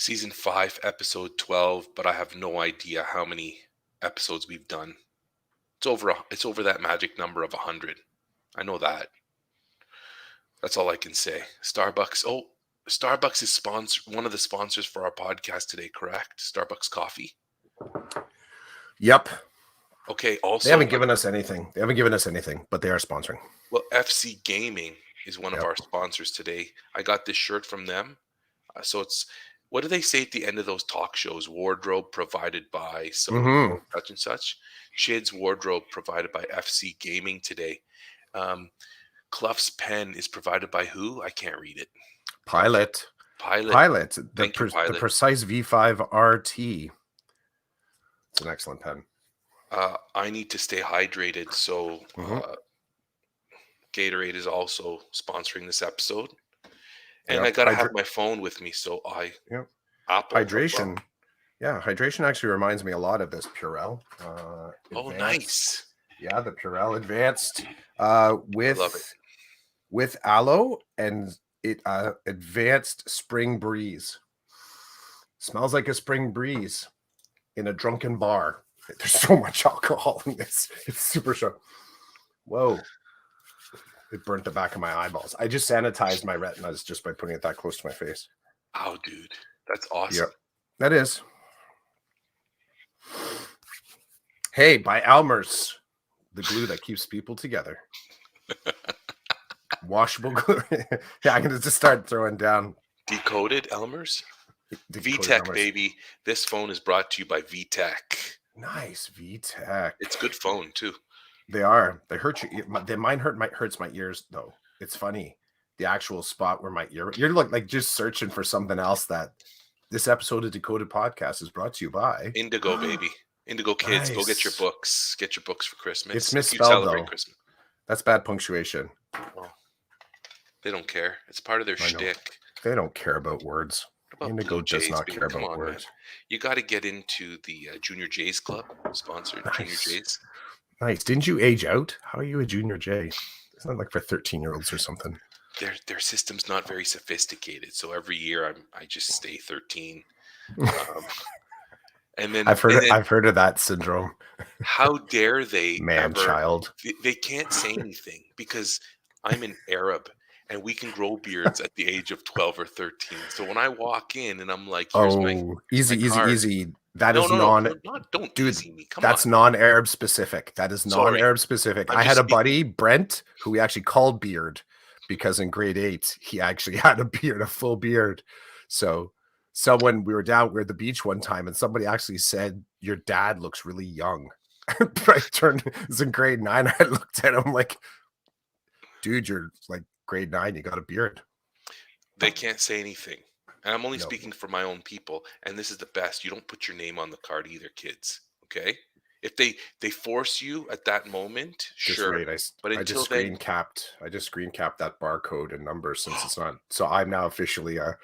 Season 5, episode 12, but I have no idea how many episodes we've done. It's over that magic number of 100. I know that. That's all I can say. Starbucks. Oh, Starbucks is one of the sponsors for our podcast today, correct? Starbucks coffee. Yep. Okay, also They haven't given us anything. But they are sponsoring. Well, FC Gaming is one of Yep. our sponsors today. I got this shirt from them. So it's, what do they say at the end of those talk shows? Wardrobe provided by so Mm-hmm. such and such. Shid's wardrobe provided by FC Gaming today. Clough's pen is provided by who? I can't read it. Pilot. Pilot. The Thank you, Pilot. Precise V5 RT. It's an excellent pen. I need to stay hydrated, so Gatorade is also sponsoring this episode. And I gotta have my phone with me, so Apple hydration. Yeah, hydration actually reminds me a lot of this Purell. Nice. Yeah, the Purell Advanced I love it. with aloe and Advanced Spring Breeze. Smells like a spring breeze in a drunken bar. There's so much alcohol in this. It's super sharp. Whoa. It burnt the back of my eyeballs. I just sanitized my retinas just by putting it that close to my face. Oh, dude. That's awesome. Yep. That is. Hey, by Almers, the glue that keeps people together. Washable glue. Yeah, I'm going to just start throwing down. Decoded Elmer's? VTech, baby. This phone is brought to you by VTech. Nice, VTech. It's a good phone, too. They are. They hurt you. Mine hurts my ears, though. It's funny. The actual spot where my ear... You're like just searching for something else. That this episode of Decoded Podcast is brought to you by... Indigo, baby. Indigo kids. Nice. Go get your books. Get your books for Christmas. It's misspelled, though. Christmas. That's bad punctuation. Well, they don't care. It's part of their shtick. They don't care about words. Indigo does not care about words. Man. You got to get into the Junior Jays Club, sponsored Junior Jays. Nice. Didn't you age out? How are you a Junior J? It's not like for 13-year-olds or something. Their system's not very sophisticated, so every year I just stay 13. And then I've heard of that syndrome. How dare they? Child. They can't say anything because I'm an Arab. And we can grow beards at the age of 12 or 13. So when I walk in and I'm like, here's my easy. That is don't easy me. Come that's on. Non-Arab specific. That is non-Arab specific. I had a buddy, Brent, who we actually called Beard because in grade 8, he actually had a beard, a full beard. So we were at the beach one time and somebody actually said, your dad looks really young. It was in grade 9. I looked at him like, dude, you're like, grade 9, you got a beard. They can't say anything. And I'm only speaking for my own people. And this is the best. You don't put your name on the card either, kids. Okay? If they force you at that moment, sure. But I just screen capped that barcode and number since it's not. So I'm now officially a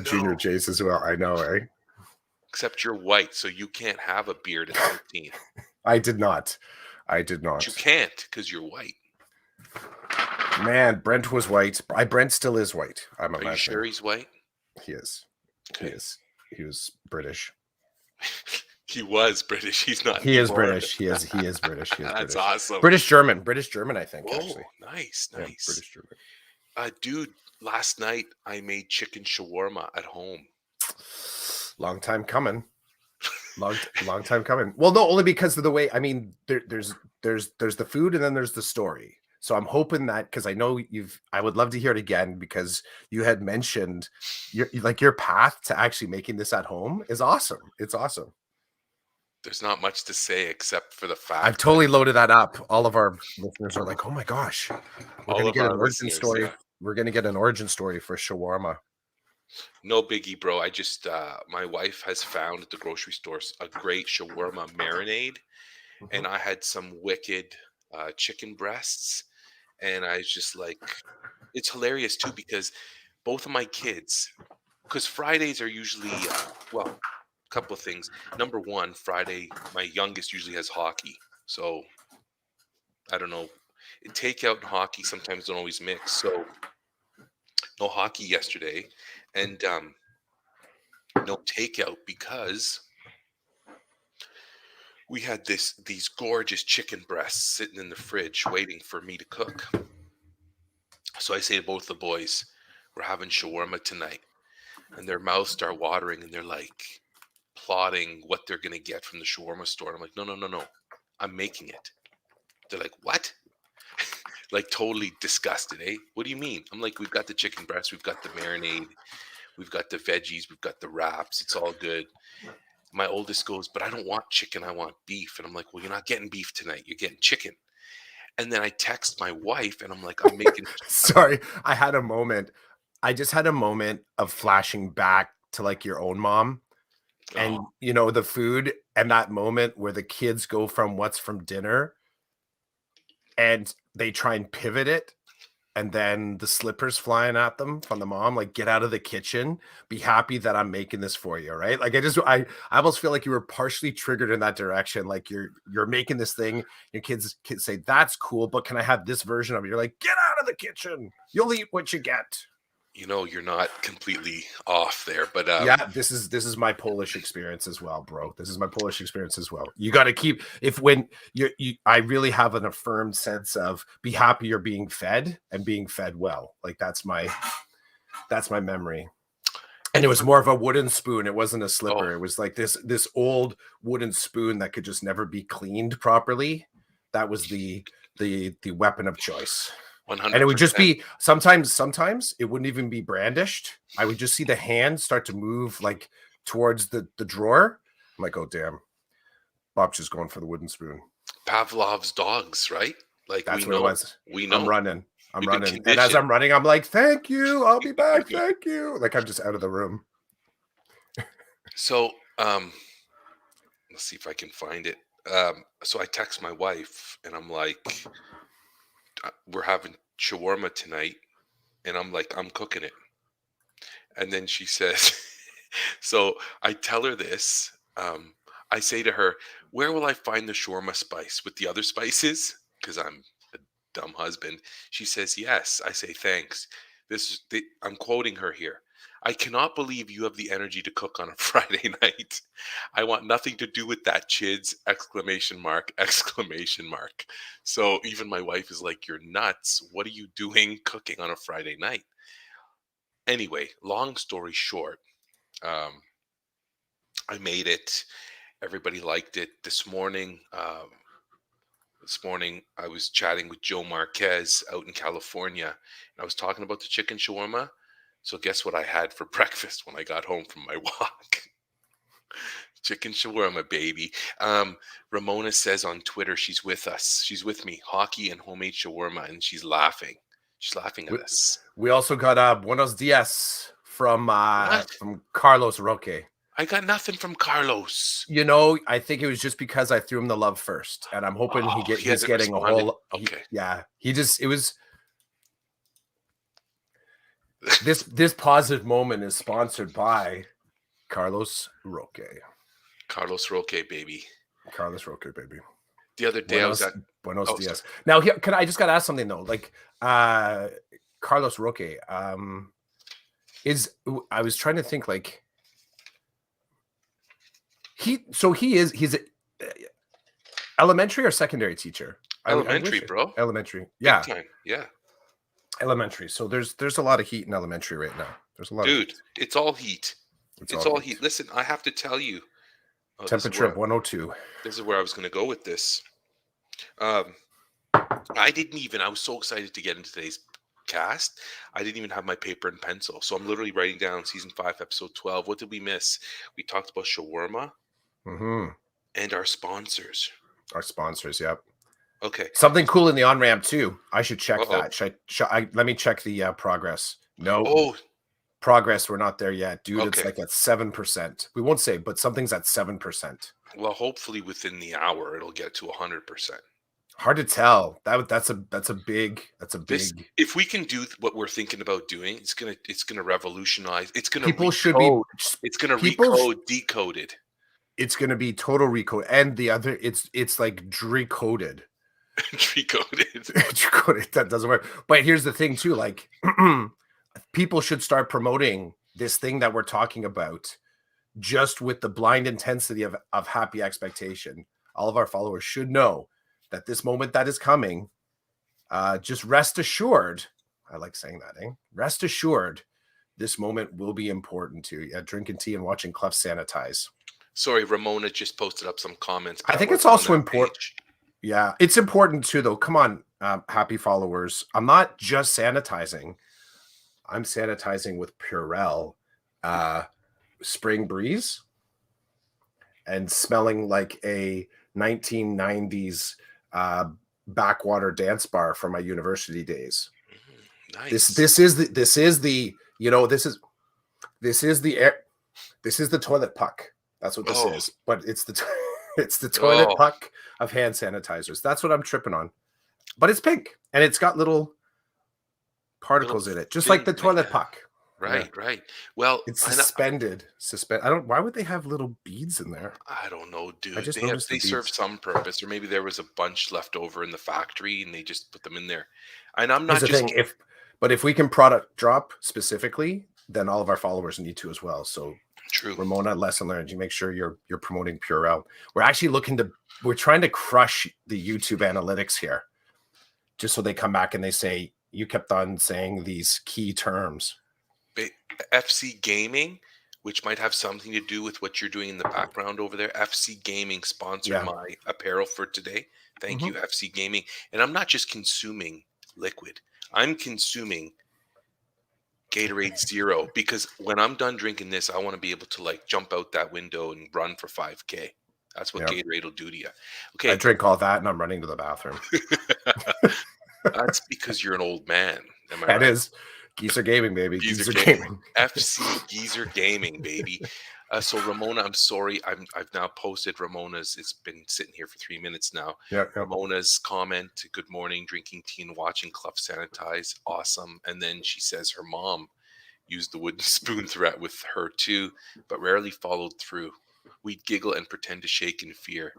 Junior Jays as well. I know, eh? Except you're white, so you can't have a beard at 13. I did not. But you can't because you're white. Man, Brent was white. Brent still is white. Are you sure he's white? He is. Okay. He is. He was British. He was British. He's not. He is British. He is British. That's awesome. British German, I think. Oh, actually. Nice. Yeah, British German. Dude, last night I made chicken shawarma at home. Long time coming. Long time coming. Well, no, only because of the way. I mean, there's the food and then there's the story. So I'm hoping that because I know I would love to hear it again because you had mentioned your path to actually making this at home is awesome. It's awesome. There's not much to say except for the fact I've totally loaded that up. All of our listeners are like, "Oh my gosh, we're going to get an origin story. Yeah. We're going to get an origin story for shawarma." No biggie, bro. I just my wife has found at the grocery store a great shawarma marinade, and I had some wicked chicken breasts, and I was just like, it's hilarious too because both of my kids, because Fridays are usually a couple of things. Number one, Friday, my youngest usually has hockey, so I don't know. Takeout and hockey sometimes don't always mix, so no hockey yesterday, and no takeout, because we had these gorgeous chicken breasts sitting in the fridge waiting for me to cook. So I say to both the boys, we're having shawarma tonight. And their mouths start watering and they're like plotting what they're going to get from the shawarma store. And I'm like, no, no, no, no. I'm making it. They're like, what? Like totally disgusted, eh? What do you mean? I'm like, we've got the chicken breast, we've got the marinade, we've got the veggies, we've got the wraps. It's all good. My oldest goes, but I don't want chicken. I want beef. And I'm like, well, you're not getting beef tonight. You're getting chicken. And then I text my wife and I'm like, I'm making. Sorry, I had a moment. I just had a moment of flashing back to like your own mom and Oh, the food and that moment where the kids go from what's from dinner and they try and pivot it and then the slippers flying at them from the mom, like, get out of the kitchen, be happy that I'm making this for you, right? Like, I almost feel like you were partially triggered in that direction. Like you're making this thing, your kids say, that's cool, but can I have this version of it? You're like, get out of the kitchen. You'll eat what you get. you're not completely off there, but Yeah, this is my Polish experience as well, bro. This is my Polish experience as well. You got to keep if when I really have an affirmed sense of be happy you're being fed and being fed well. Like that's my memory. And it was more of a wooden spoon. It wasn't a oh, slipper. It was like this old wooden spoon that could just never be cleaned properly. That was the weapon of choice. And it would just 100%. be sometimes it wouldn't even be brandished. I would just see the hand start to move like towards the drawer. I'm like, oh damn, Bob's just going for the wooden spoon. Pavlov's dogs, right? Like That's what it was. we I'm know, running. we've been And as conditioned. I'm running, I'm like, thank you. I'll be back. Thank you. Like I'm just out of the room. So, let's see if I can find it. So I text my wife and I'm like, we're having shawarma tonight. And I'm like, I'm cooking it. And then she says, so I tell her this. I say to her, where will I find the shawarma spice with the other spices? Because I'm a dumb husband. She says, yes. I say, thanks. I'm quoting her here. I cannot believe you have the energy to cook on a Friday night. I want nothing to do with that, chids! Exclamation mark! Exclamation mark! So even my wife is like, "You're nuts! What are you doing cooking on a Friday night?" Anyway, long story short, um, I made it. Everybody liked it. This morning, I was chatting with Joe Marquez out in California, and I was talking about the chicken shawarma. So guess what I had for breakfast when I got home from my walk? Chicken shawarma, baby. Ramona says on Twitter she's with us. She's with me. Hockey and homemade shawarma, and she's laughing. She's laughing at us. We also got Buenos Dias from What? Carlos Roque. I got nothing from Carlos. I think it was just because I threw him the love first, and I'm hoping Oh, he he's hasn't getting a responded. whole. Okay. It was this positive moment is sponsored by Carlos Roque. Carlos Roque, baby. Carlos Roque, baby. The other day I was at Buenos oh, Dias. sorry. Now here, I just got to ask something though. Like Carlos Roque, I was trying to think like he's a elementary or secondary teacher. I Elementary, wish bro. elementary. Big Yeah, time. Yeah. elementary. So there's a lot of heat in elementary right now. There's a lot of Dude, heat. it's all heat. It's It's all all heat. heat. Listen, I have to tell you. Oh, Temperature of 102. this is where I was going to go with this. Um, I was so excited to get into today's cast. I didn't even have my paper and pencil. So I'm literally writing down season 5, episode 12. What did we miss? We talked about shawarma Mm-hmm. and our sponsors. Our sponsors, yep. Okay. Something cool in the on ramp too. I should check Uh-oh. that. Let me check the progress. No Oh, progress. We're not there yet, dude. It's okay. like at 7%. We won't say, but something's at 7%. Well, hopefully within the hour it'll get to 100%. Hard to tell. That's a big. This, if we can do what we're thinking about doing, it's gonna revolutionize. It's gonna People should be. recode. It's gonna People. recode, decoded. It's gonna be total recode, and the other. It's like decoded. Decoded. Decoded. That doesn't work. But here's the thing too. Like, people should start promoting this thing that we're talking about just with the blind intensity of happy expectation, all of our followers should know that this moment that is coming, just rest assured. I like saying that, eh? Rest assured, this moment will be important to you. Drinking tea and watching Clef sanitize. Sorry, Ramona just posted up some comments, but I I think it's wasn't on also that important. page. Yeah, it's important too, though. Come on, happy followers. I'm not just sanitizing. I'm sanitizing with Purell, Spring Breeze, and smelling like a 1990s backwater dance bar from my university days. This Nice. this is the this is the you know this is the air, this is the toilet puck. That's what this Oh, is. But it's the it's the toilet oh, puck of hand sanitizers. That's what I'm tripping on. But it's pink and it's got little little particles in it, just like thing. the toilet Yeah, puck. Yeah. right, right. Well, It's I know, suspended. I don't why would they have little beads in there? I don't know, I dude. just noticed the They serve beads. some purpose, or maybe there was a bunch left over in the factory and they just put them in there. And I'm Here's not the thing, just if we can product drop specifically, then all of our followers need to as well. So true. Ramona, lesson learned. You make sure you're promoting Purell. We're actually we're trying to crush the YouTube analytics here, just so they come back and they say you kept on saying these key terms. Ba- FC Gaming, which might have something to do with what you're doing in the background over there. FC Gaming sponsored Yeah. my apparel for today. Thank you, FC Gaming. And I'm not just consuming liquid. I'm consuming Gatorade Zero because when I'm done drinking this, I want to be able to like jump out that window and run for 5K. That's what Yeah. Gatorade will do to you. I Okay. drink all that and I'm running to the bathroom. That's because you're an old man. Am I That right? is Geezer Gaming, baby. Geezer Geezer Gaming. Gaming. FC Geezer Gaming, baby. So Ramona, I'm sorry. I've now posted Ramona's. It's been sitting here for 3 minutes now. Yeah. Ramona's comment: "Good morning, drinking tea and watching Clough sanitize. Awesome." And then she says her mom used the wooden spoon threat with her too, but rarely followed through. We'd giggle and pretend to shake in fear.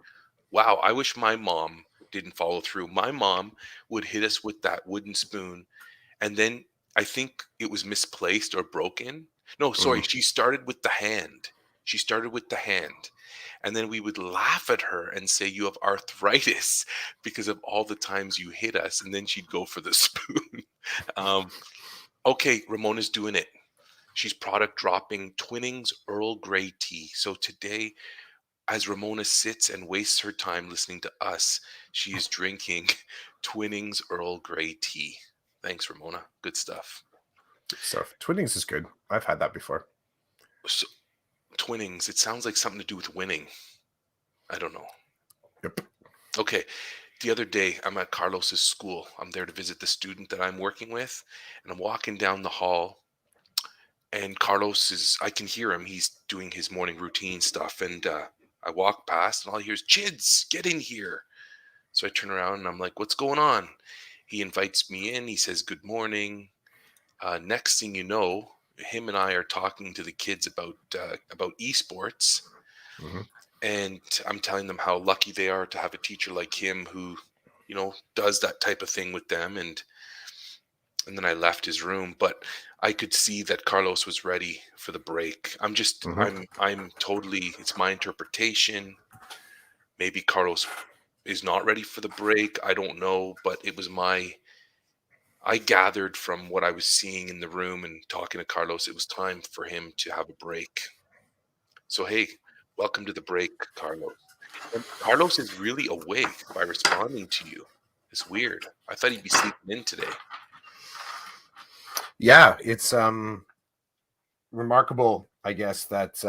Wow, I wish my mom didn't follow through. My mom would hit us with that wooden spoon, and then I think it was misplaced or broken. No, sorry, she started with the hand. She started with the hand. And then we would laugh at her and say, "You have arthritis because of all the times you hit us." And then she'd go for the spoon. um, okay, Ramona's doing it. She's product dropping Twinings Earl Grey tea. So today, as Ramona sits and wastes her time listening to us, she is drinking Twinings Earl Grey tea. Thanks, Ramona. Good stuff. Stuff. Twinnings is good. I've had that before. So, Twinings, it sounds like something to do with winning. I don't know. Yep. Okay. The other day, I'm at Carlos's school. I'm there to visit the student that I'm working with, and I'm walking down the hall, and I can hear him. He's doing his morning routine stuff, and I walk past, and all I hear is, "Chids, get in here." So I turn around, and I'm like, "What's going on?" He invites me in. He says, "Good morning." Next thing you know, him and I are talking to the kids about esports, and I'm telling them how lucky they are to have a teacher like him who, does that type of thing with them. And then I left his room, but I could see that Carlos was ready for the break. I'm totally. It's my interpretation. Maybe Carlos is not ready for the break. I don't know, but it was I gathered from what I was seeing in the room and talking to Carlos, it was time for him to have a break. So, hey, welcome to the break, Carlos. And Carlos is really awake by responding to you. It's weird. I thought he'd be sleeping in today. Yeah, it's remarkable, I guess, that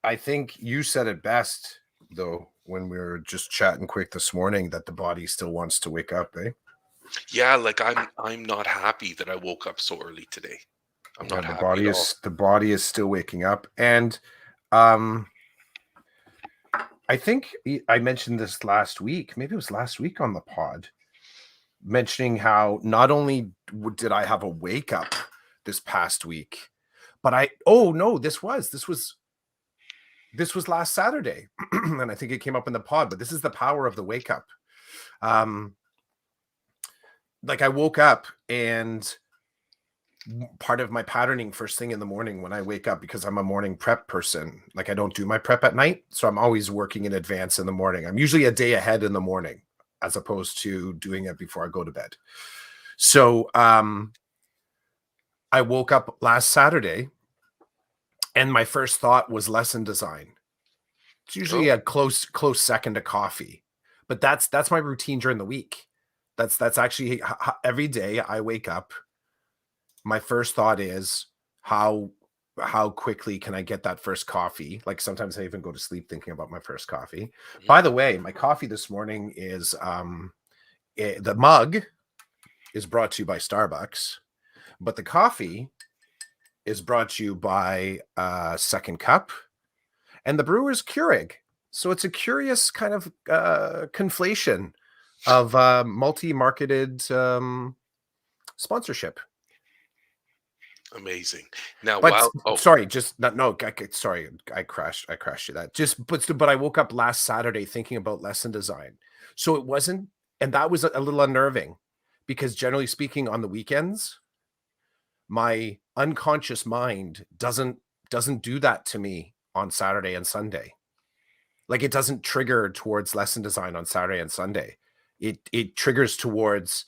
I think you said it best, though, when we were just chatting quick this morning, that the body still wants to wake up, eh? Yeah, like I'm not happy that I woke up so early today. I'm Yeah, not happy at all. the body is still waking up. And I think I mentioned this last week, maybe it was last week on the pod, mentioning how not only did I have a wake up this past week, but this was last Saturday. And I think it came up in the pod, but this is the power of the wake up. Like I woke up and part of my patterning first thing in the morning when I wake up, because I'm a morning prep person. Like, I don't do my prep at night, so I'm always working in advance in the morning. I'm usually a day ahead in the morning as opposed to doing it before I go to bed. So I woke up last Saturday and my first thought was lesson design. It's usually Oh, a close second to coffee, but that's my routine during the week. That's actually every day I wake up. My first thought is how how quickly can I get that first coffee? Like, sometimes I even go to sleep thinking about my first coffee. mhm. By the way, my coffee this morning is the mug is brought to you by Starbucks, but the coffee is brought to you by Second Cup and the brewer's Keurig. So it's a curious kind of conflation of multi-marketed sponsorship. Amazing. Now, But while oh, sorry, just not no. Sorry, I crashed you that. Just but I woke up last Saturday thinking about lesson design. So it wasn't, and that was a little unnerving, because generally speaking, on the weekends, my unconscious mind doesn't do that to me on Saturday and Sunday. Like, it doesn't trigger towards lesson design on Saturday and Sunday. It triggers towards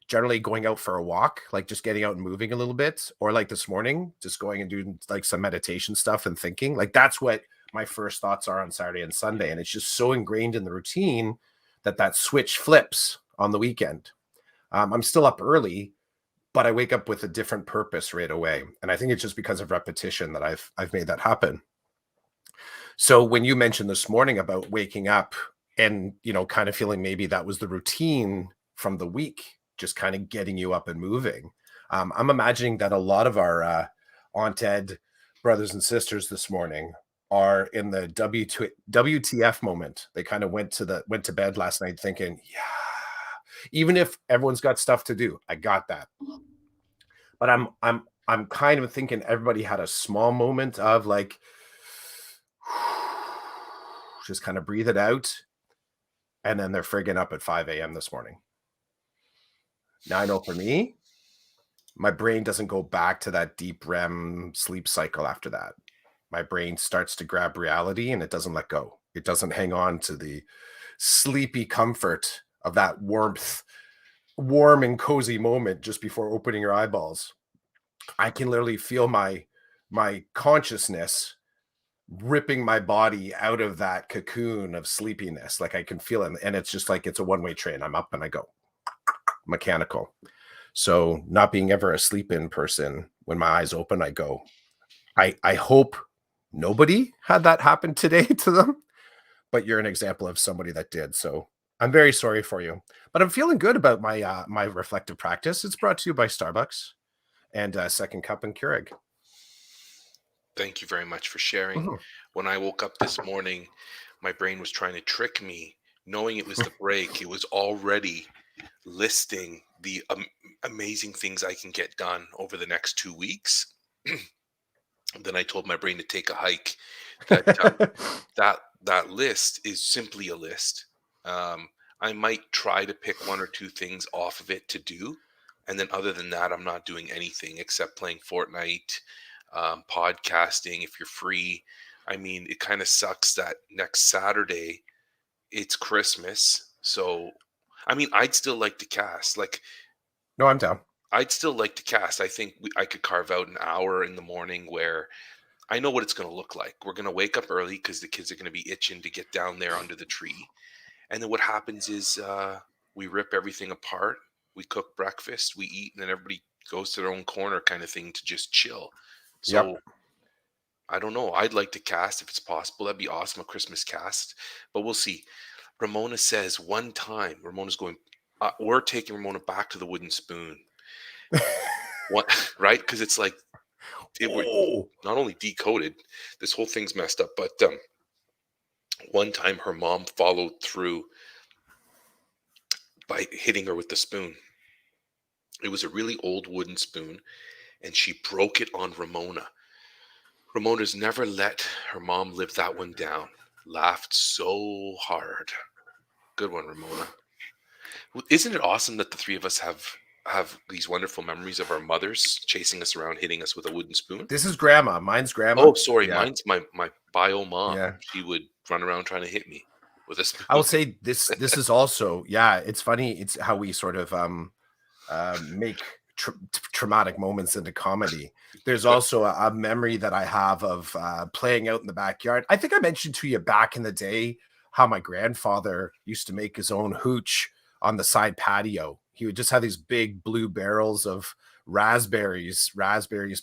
generally going out for a walk, like just getting out and moving a little bit, or like this morning, just going and doing like some meditation stuff and thinking. Like, that's what my first thoughts are on Saturday and Sunday. And it's just so ingrained in the routine that that switch flips on the weekend. I'm still up early, but I wake up with a different purpose right away. And I think it's just because of repetition that I've made that happen. So when you mentioned this morning about waking up and, kind of feeling maybe that was the routine from the week, just kind of getting you up and moving, I'm imagining that a lot of our Aunt Ed brothers and sisters this morning are in the WTF moment. They kind of went to bed last night thinking, yeah, even if everyone's got stuff to do, I got that. But I'm kind of thinking everybody had a small moment of like, just kind of breathe it out, and then they're friggin' up at 5 a.m. this morning. Now, I know for me, my brain doesn't go back to that deep REM sleep cycle after that. My brain starts to grab reality and it doesn't let go. It doesn't hang on to the sleepy comfort of that warm and cozy moment just before opening your eyeballs. I can literally feel my consciousness ripping my body out of that cocoon of sleepiness. Like, I can feel it, and it's just like it's a one-way train. I'm up and I go, mechanical. So not being ever a sleep in person, when my eyes open, I go. I hope nobody had that happen today to them, but you're an example of somebody that did. So I'm very sorry for you. But I'm feeling good about my reflective practice. It's brought to you by Starbucks and Second Cup and Keurig. thank you very much for sharing. Mhm. When I woke up this morning, my brain was trying to trick me, knowing it was the break. It was already listing the amazing things I can get done over the next 2 weeks. Then I told my brain to take a hike. That that list is simply a list. Um, I might try to pick one or two things off of it to do, and then other than that, I'm not doing anything except playing Fortnite, podcasting. If you're free, I mean, it kind of sucks that next Saturday it's Christmas. So, I mean, I'd still like to cast. Like, No, I'm down. I'd still like to cast. I think I could carve out an hour in the morning where I know what it's going to look like. We're going to wake up early because the kids are going to be itching to get down there under the tree. And then what happens is we rip everything apart. We cook breakfast, we eat, and then everybody goes to their own corner kind of thing to just chill. Yep. So I don't know. I'd like to cast if it's possible. That'd be awesome, a Christmas cast. But we'll see. Ramona says one time, Ramona's going, we're taking Ramona back to the wooden spoon. What, right? Because it's like it would Oh, not only decoded, this whole thing's messed up, but one time her mom followed through by hitting her with the spoon. It was a really old wooden spoon, and she broke it on Ramona. Ramona's never let her mom live that one down. Laughed so hard. Good one, Ramona. Isn't it awesome that the three of us have have these wonderful memories of our mothers chasing us around, hitting us with a wooden spoon. This is grandma. Mine's grandma. Oh, sorry, Yeah. mine's my bio mom. Yeah. She would run around trying to hit me with a I will spoon. say this is also, yeah, it's funny. It's how we sort of make traumatic moments into comedy. There's also a memory that I have of playing out in the backyard. I think I mentioned to you back in the day how my grandfather used to make his own hooch on the side patio. He would just have these big blue barrels of raspberries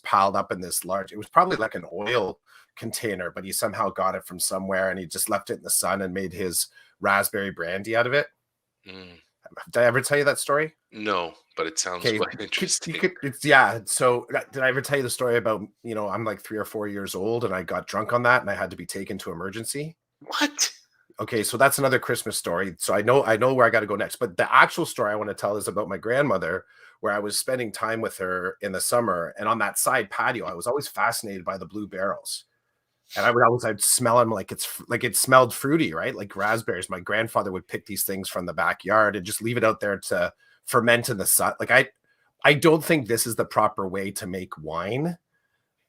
piled up in this large, it was probably like an oil container, but he somehow got it from somewhere and he just left it in the sun and made his raspberry brandy out of it. Mm, Did I ever tell you that story? no, but it sounds Okay, quite you interesting. could, it's, yeah. So did I ever tell you the story about, I'm like 3 or 4 years old and I got drunk on that and I had to be taken to emergency? What? Okay, so that's another Christmas story. So I know where I got to go next. But the actual story I want to tell is about my grandmother, where I was spending time with her in the summer, and on that side patio, I was always fascinated by the blue barrels. And I'd smell them like it smelled fruity, right? Like raspberries. My grandfather would pick these things from the backyard and just leave it out there to ferment in the sun. Like I don't think this is the proper way to make wine,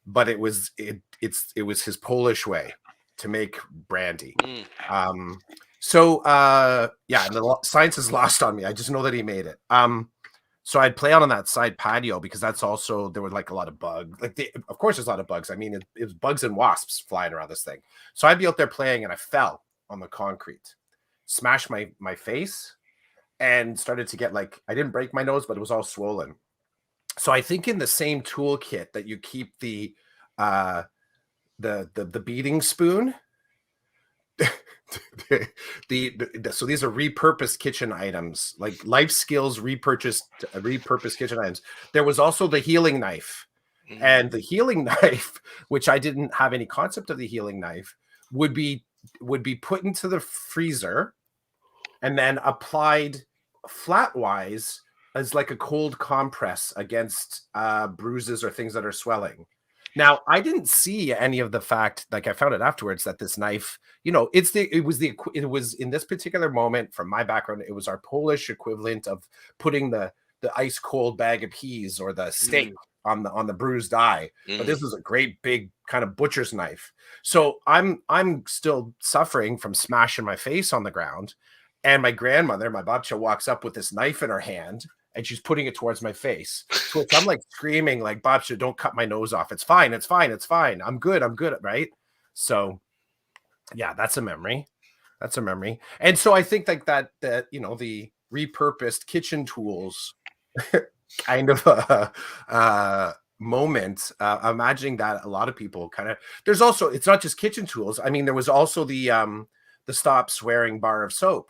but it was his Polish way to make brandy. Mm, Yeah, and the science is lost on me. I just know that he made it. So I'd play out on that side patio because that's also, there were like a lot of bugs. Of course, there's a lot of bugs. I mean, it was bugs and wasps flying around this thing. So I'd be out there playing, and I fell on the concrete, smashed my face, and started to get like, I didn't break my nose, but it was all swollen. So I think in the same toolkit that you keep uh the beating spoon, so these are repurposed kitchen items, like life skills repurposed kitchen items. There was also the healing knife, mm, and the healing knife, which I didn't have any concept of the healing knife, would be put into the freezer and then applied flatwise as like a cold compress against bruises or things that are swelling. Now, I didn't see any of the fact, like I found it afterwards, that this knife, it was in this particular moment, from my background, it was our Polish equivalent of putting the ice cold bag of peas or the steak mm, on the bruised eye. But mm. this is a great big kind of butcher's knife. So I'm still suffering from smashing my face on the ground. And my grandmother, my babcia, walks up with this knife in her hand and she's putting it towards my face. To which I'm like screaming, like, babcia, don't cut my nose off. It's fine. It's fine. It's fine. I'm good. I'm good. Right. So yeah, that's a memory. That's a memory. And so I think like that the repurposed kitchen tools kind of moment, imagining that a lot of people kind of, there's also, it's not just kitchen tools. I mean, there was also the stop swearing bar of soap.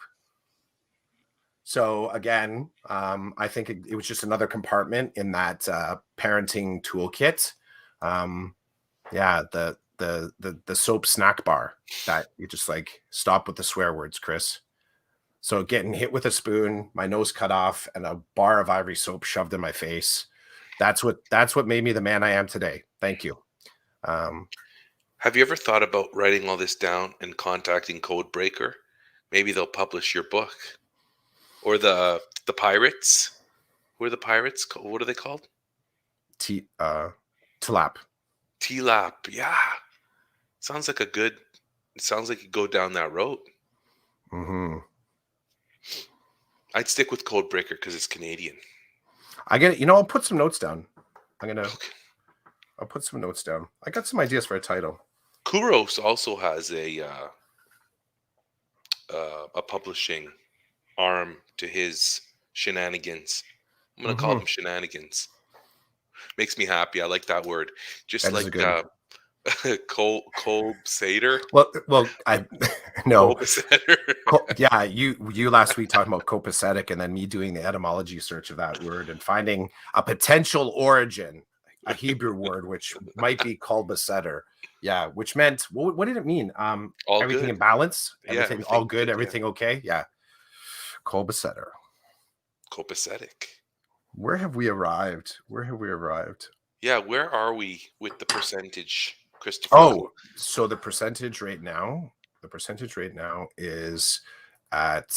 So again, I think it was just another compartment in that parenting toolkit. Yeah, the soap snack bar that you just like stop with the swear words, Chris. So getting hit with a spoon, my nose cut off, and a bar of Ivory soap shoved in my face. That's what made me the man I am today. Thank you. Um, Have you ever thought about writing all this down and contacting Codebreaker? Maybe they'll publish your book. Or the pirates. Who are the pirates? What are they called? T Tlap. T-Lap. Yeah. Sounds like a good. It sounds like you go down that road. Mm-hmm. I'd stick with Codebreaker because it's Canadian. I get it. I'll put some notes down. Okay. I'll put some notes down. I got some ideas for a title. Kuros also has a publishing arm to his shenanigans. I'm gonna call Mm-hmm. them shenanigans. Makes me happy. I like that word. Just That is like a good. Cole Sater. Well, I no. Colbacetter. Yeah, you last week talking about copacetic, and then me doing the etymology search of that word and finding a potential origin, a Hebrew word which might be called besetter. Yeah, which meant, what did it mean? All Everything good. in balance, Yeah, everything all everything good, good. Yeah. everything okay. Yeah, copacetter. Copacetic. Where have we arrived? Where have we arrived? Yeah, where are we with the percentage, Christopher? Oh, so the percentage right now is at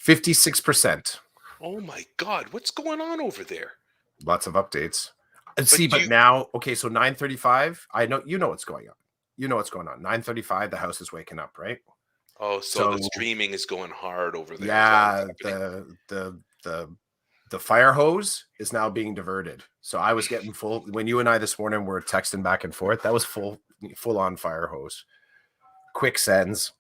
56%. Oh my god, what's going on over there? Lots of updates. And But see, do but you now, okay, so 9:35, I know you know what's going on. You know what's going on. 9:35, the house is waking up, right? Oh, so the So streaming is going hard over there. Is that what's yeah, happening? the fire hose is now being diverted. So I was getting full when you and I this morning were texting back and forth. That was full on fire hose. Quick sends.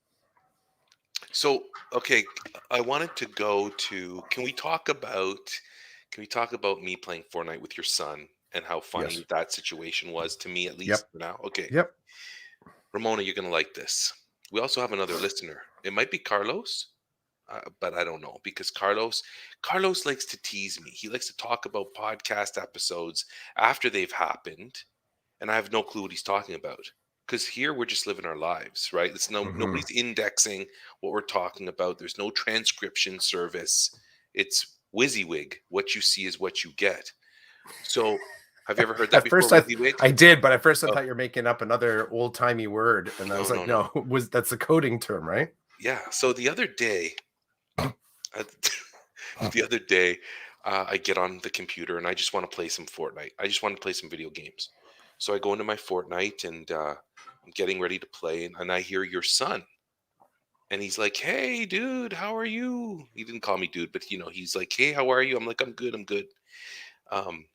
So, okay, I wanted to go to can we talk about me playing Fortnite with your son and how funny Yes. that situation was to me, at Yep. least for now? Okay. Yep. Ramona, you're gonna like this. We also have another listener. It might be Carlos, but I don't know because Carlos likes to tease me. He likes to talk about podcast episodes after they've happened, and I have no clue what he's talking about. Because here we're just living our lives, right? It's Hmm. nobody's indexing what we're talking about. There's no transcription service. It's WYSIWYG. What you see is what you get. So, have you ever heard that At before, first, WYSIWYG? I did, but at first I Oh, thought you're making up another old timey word, and I no, was no, like, no. no, was that's a coding term, right? Yeah. So the other day, uh, the other day, I get on the computer and I just want to play some Fortnite. I just want to play some video games. So I go into my Fortnite and I'm getting ready to play, and I hear your son. And he's like, "Hey, dude, how are you?" He didn't call me dude, but he's like, "Hey, how are you?" I'm like, "I'm good, I'm good." Um,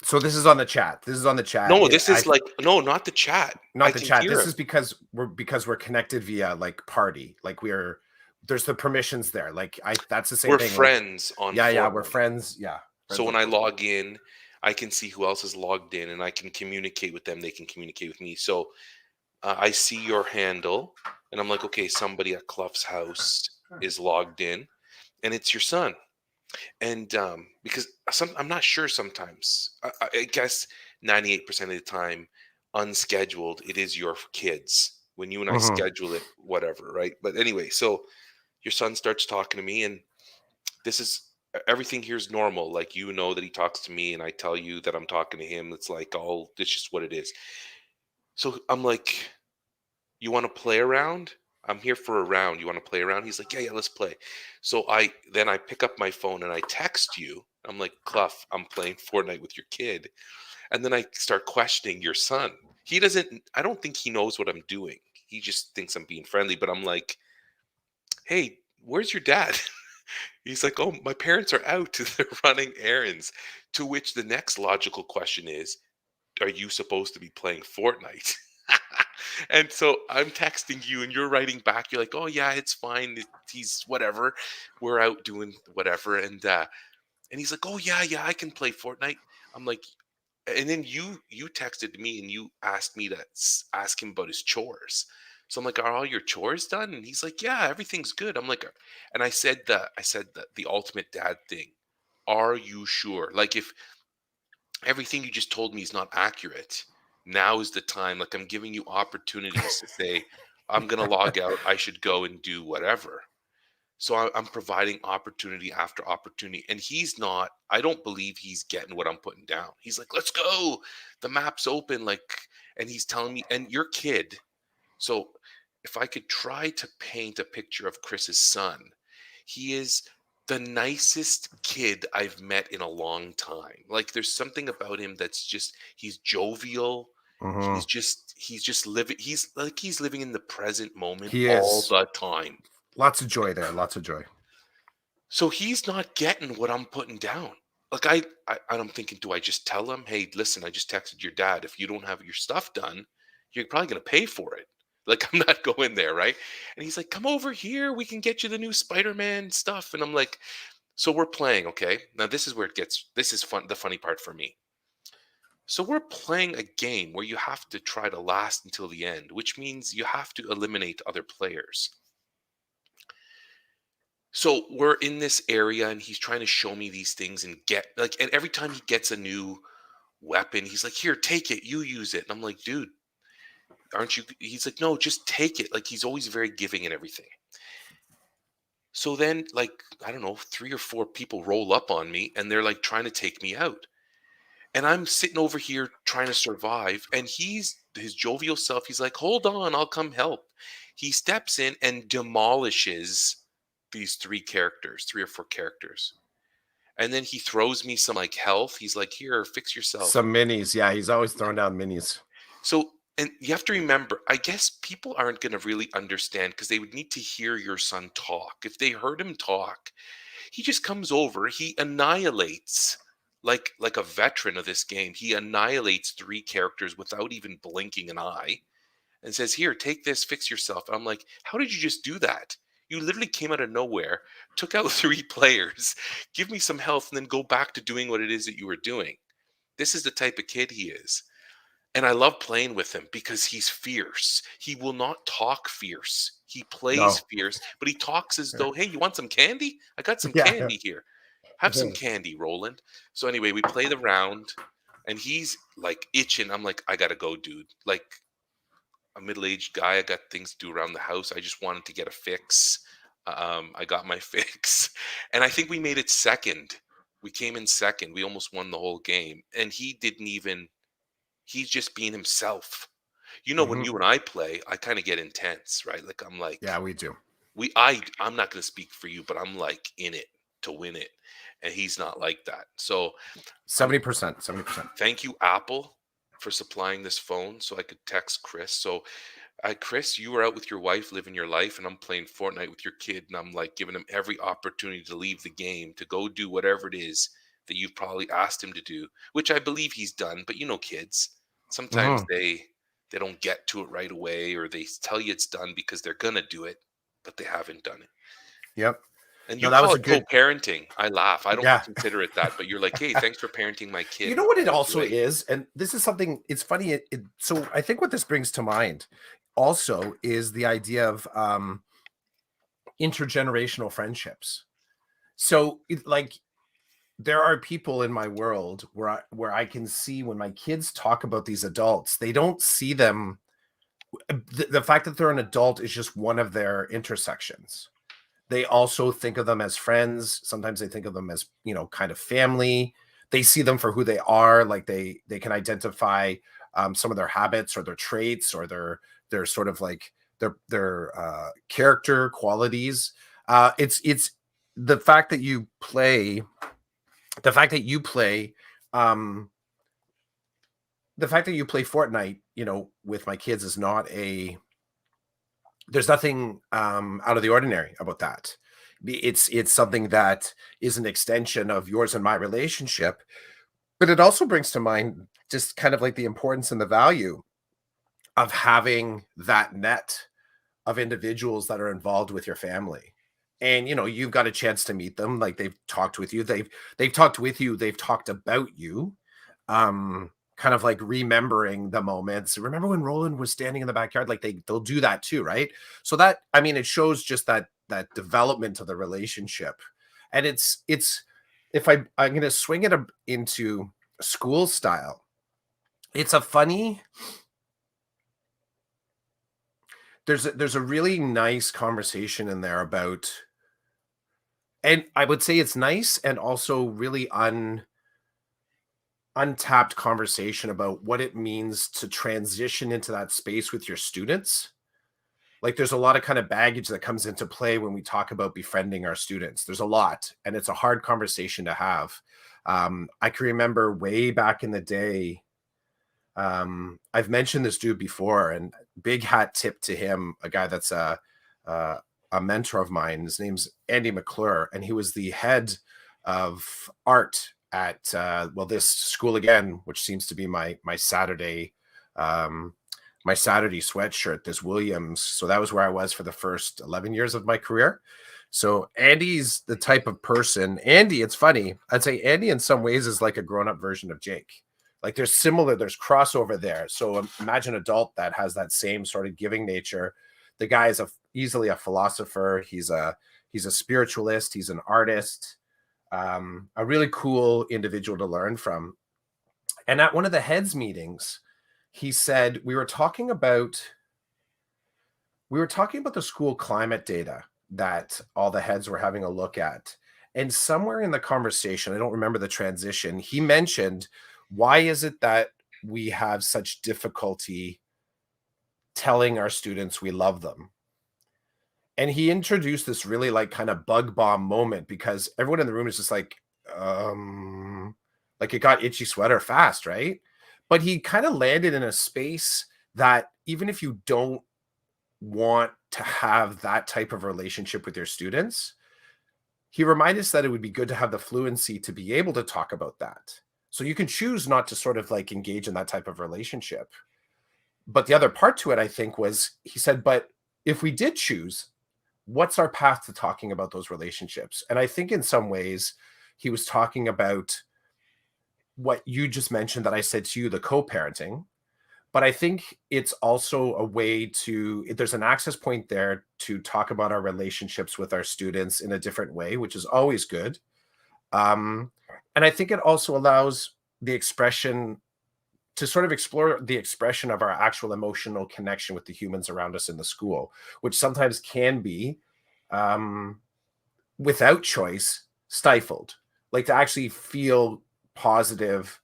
So this is on the chat. This is on the chat. no, this is like, no, not the chat. I Not the can chat. hear This him. is because we're connected via like party. Like there's the permissions there. Like that's the same We're thing. Like friends on yeah, we're Fortnite. friends. Yeah, So friends when on I Fortnite. log in, I can see who else is logged in, and I can communicate with them. They can communicate with me. So I see your handle, and I'm like, okay, somebody at Clough's house is logged in, and it's your son. And because I'm not sure sometimes. I guess 98% of the time, unscheduled, it is your kids. When you and I Hmm. schedule it, whatever, right? But anyway, so your son starts talking to me, and this is everything here is normal. Like that he talks to me, and I tell you that I'm talking to him. It's like all it's just what it is. So I'm like, "You wanna play around? I'm here for a round. You wanna play around?" He's like, "Yeah, yeah, let's play." So I pick up my phone and I text you. I'm like, "Clough, I'm playing Fortnite with your kid." And then I start questioning your son. I don't think he knows what I'm doing. He just thinks I'm being friendly, but I'm like, "Hey, where's your dad?" He's like, "Oh, my parents are out. They're running errands." To which the next logical question is, are you supposed to be playing Fortnite? And so I'm texting you and you're writing back. You're like, oh yeah, it's fine. He's whatever. We're out doing whatever. And he's like, oh yeah, yeah, I can play Fortnite. I'm like, and then you texted me and you asked me to ask him about his chores. So I'm like, are all your chores done? And he's like, yeah, everything's good. I'm like, and I said the ultimate dad thing. Are you sure? Like if everything you just told me is not accurate, now is the time. Like I'm giving you opportunities to say, I'm going to log out. I should go and do whatever. So I'm providing opportunity after opportunity. And I don't believe he's getting what I'm putting down. He's like, let's go. The map's open. And he's telling me, and your kid. So if I could try to paint a picture of Chris's son, he is the nicest kid I've met in a long time. Like there's something about him that's just he's jovial. Hmm. He's just living he's living in the present moment He all is the time. lots of joy there. Lots of joy. So he's not getting what I'm putting down. Like I'm thinking, do I just tell him, hey, listen, I just texted your dad. If you don't have your stuff done, you're probably gonna pay for it. Like I'm not going there, right? And he's like, come over here, we can get you the new Spider-Man stuff. And I'm like, so we're playing, okay? Now this is fun, the funny part for me. So we're playing a game where you have to try to last until the end, which means you have to eliminate other players. So we're in this area and he's trying to show me these things and and every time he gets a new weapon, he's like, "Here, take it. You use it." And I'm like, "Dude, aren't you?" He's like, "No, just take it." Like he's always very giving and everything. So then like, I don't know, 3 or 4 people roll up on me and they're like trying to take me out. And I'm sitting over here trying to survive and he's his jovial self. He's like, "Hold on, I'll come help." He steps in and demolishes these 3 characters, 3 or 4 characters. and then he throws me some like health. He's like, "Here, fix yourself." Some minis. Yeah, he's always throwing down minis. So, and you have to remember, I guess people aren't going to really understand because they would need to hear your son talk. If they heard him talk, he just comes over, he annihilates like a veteran of this game. He annihilates three characters without even blinking an eye and says, "Here, take this, fix yourself." I'm like, "How did you just do that? You literally came out of nowhere, took out three players, give me some health, and then go back to doing what it is that you were doing." This is the type of kid he is. And I love playing with him because he's fierce. He will not talk fierce. He plays No. fierce, but he talks as though, "Hey, you want some candy? I got some Yeah. candy here. Have some candy, Roland." So anyway, we play the round and he's like itching. I'm like, "I gotta go, dude. Like a middle-aged guy, I got things to do around the house. I just wanted to get a fix." I got my fix. And I think we made it second. We came in second. We almost won the whole game. And he didn't even he's just being himself. You know, when Hmm. you and I play, I kind of get intense, right? Like I'm like, Yeah, we do. I'm not going to speak for you, but I'm like in it to win it, and he's not like that. So I'm 70%. 70%. thank you, Apple, for supplying this phone so I could text Chris. So Chris, you were out with your wife living your life, and I'm playing Fortnite with your kid, and I'm like giving him every opportunity to leave the game, to go do whatever it is that you've probably asked him to do, which I believe he's done. But you know, kids, sometimes Hmm. they don't get to it right away, or they tell you it's done because they're gonna do it, but they haven't done it. Yep. And you No, that call was it a good. co-parenting. I laugh. I don't Yeah. consider it that, but you're like, "Hey, thanks for parenting my You kid." know what it That was also great. is, and this is something. It's funny. So I think what this brings to mind also is the idea of intergenerational friendships. So, like, there are people in my world where I can see when my kids talk about these adults, they don't see them. The fact that they're an adult is just one of their intersections. They also think of them as friends. Sometimes they think of them as, kind of family. They see them for who they are. Like they can identify some of their habits or their traits or their sort of like their character qualities. It's the fact that you play the fact that you play um the fact that you play Fortnite, with my kids is not a there's nothing out of the ordinary about that. It's something that is an extension of yours and my relationship, but it also brings to mind just kind of like the importance and the value of having that net of individuals that are involved with your family. And you've got a chance to meet them, like they've talked with you, they've talked with you, they've talked about you, kind of like remembering the moments. Remember when Roland was standing in the backyard? Like they'll do that too, right? So that, I mean, it shows just that development of the relationship. And it's if I'm going to swing it into school style, it's a funny there's a really nice conversation in there about, and I would say it's nice and also really untapped conversation about what it means to transition into that space with your students. Like there's a lot of kind of baggage that comes into play when we talk about befriending our students. There's a lot, and it's a hard conversation to have. I can remember way back in the day. I've mentioned this dude before, and big hat tip to him, a guy that's a, a mentor of mine. His name's Andy McClure, and he was the head of art at this school again, which seems to be my Saturday my Saturday sweatshirt, this Williams. So that was where I was for the first 11 years of my career. So Andy's the type of person. Andy, it's funny. I'd say Andy in some ways is like a grown-up version of Jake. Like there's crossover there. So imagine an adult that has that same sort of giving nature. The guy is easily a philosopher. He's a spiritualist. He's an artist. A really cool individual to learn from. And at one of the heads meetings, he said we were talking about the school climate data that all the heads were having a look at. And somewhere in the conversation, I don't remember the transition, he mentioned, why is it that we have such difficulty telling our students we love them? And he introduced this really like kind of bug bomb moment because everyone in the room is just like, like it got itchy sweater fast, right? But he kind of landed in a space that even if you don't want to have that type of relationship with your students, he reminded us that it would be good to have the fluency to be able to talk about that. So you can choose not to sort of like engage in that type of relationship. But the other part to it, I think, was he said, but if we did choose, what's our path to talking about those relationships? And I think in some ways, he was talking about what you just mentioned that I said to you, the co parenting. But I think it's also a way to, there's an access point there to talk about our relationships with our students in a different way, which is always good. Um, and I think it also allows the expression to sort of explore the expression of our actual emotional connection with the humans around us in the school, which sometimes can be, um, without choice, stifled. Like to actually feel positive,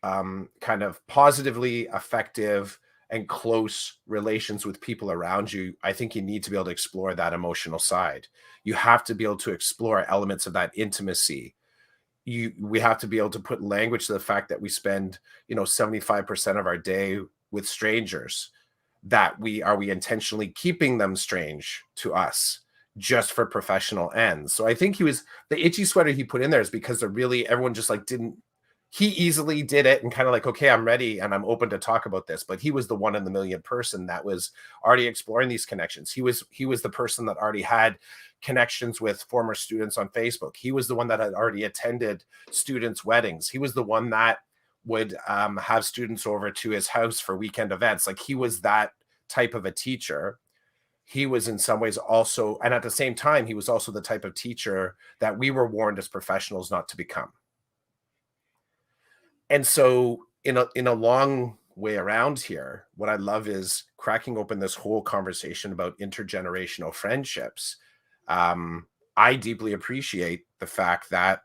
kind of positively effective and close relations with people around you, I think you need to be able to explore that emotional side. You have to be able to explore elements of that intimacy. We have to be able to put language to the fact that we spend, 75% of our day with strangers, that we intentionally keeping them strange to us just for professional ends. So I think the itchy sweater he put in there is because they're really, everyone just like didn't, he easily did it and kind of like, okay, I'm ready and I'm open to talk about this. But he was the one in the million person that was already exploring these connections. He was the person that already had connections with former students on Facebook. He was the one that had already attended students' weddings. He was the one that would have students over to his house for weekend events. Like he was that type of a teacher. He was in some ways also, and at the same time, he was also the type of teacher that we were warned as professionals not to become. And so in a long way around here, what I love is cracking open this whole conversation about intergenerational friendships. Um, I deeply appreciate the fact that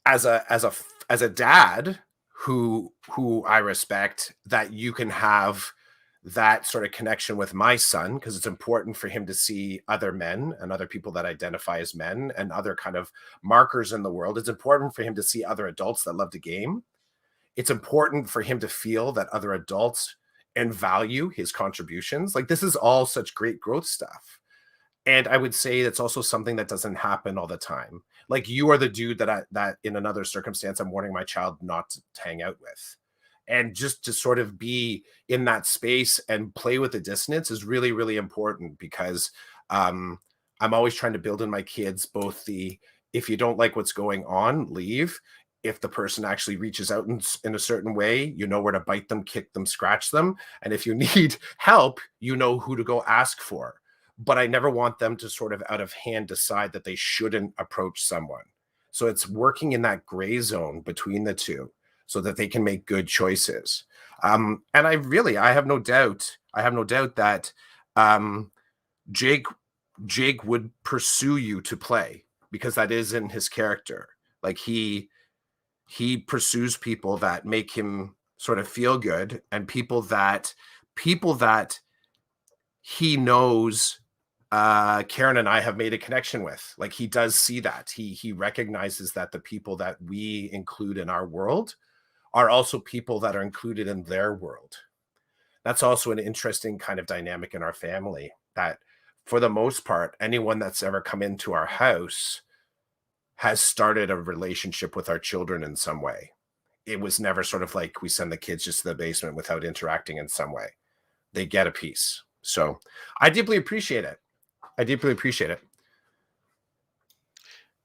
as a dad who I respect, that you can have that sort of connection with my son, because it's important for him to see other men and other people that identify as men and other kind of markers in the world. It's important for him to see other adults that love the game. It's important for him to feel that other adults and value his contributions. Like this is all such great growth stuff. And I would say that's also something that doesn't happen all the time. Like you are the dude that in another circumstance I'm warning my child not to hang out with. And just to sort of be in that space and play with the dissonance is really, really important because um, I'm always trying to build in my kids both the, if you don't like what's going on, leave. If the person actually reaches out in a certain way, you know where to bite them, kick them, scratch them. And if you need help, you know who to go ask for. But I never want them to sort of out of hand decide that they shouldn't approach someone. So it's working in that gray zone between the two so that they can make good choices. And I have no doubt that um, Jake, Jake would pursue you to play because that is in his character. Like he pursues people that make him sort of feel good and people that he knows Karen and I have made a connection with. Like he does see that. He recognizes that the people that we include in our world are also people that are included in their world. That's also an interesting kind of dynamic in our family that for the most part, anyone that's ever come into our house has started a relationship with our children in some way. It was never sort of like we send the kids just to the basement without interacting in some way. They get a piece. So I deeply appreciate it. I deeply appreciate it.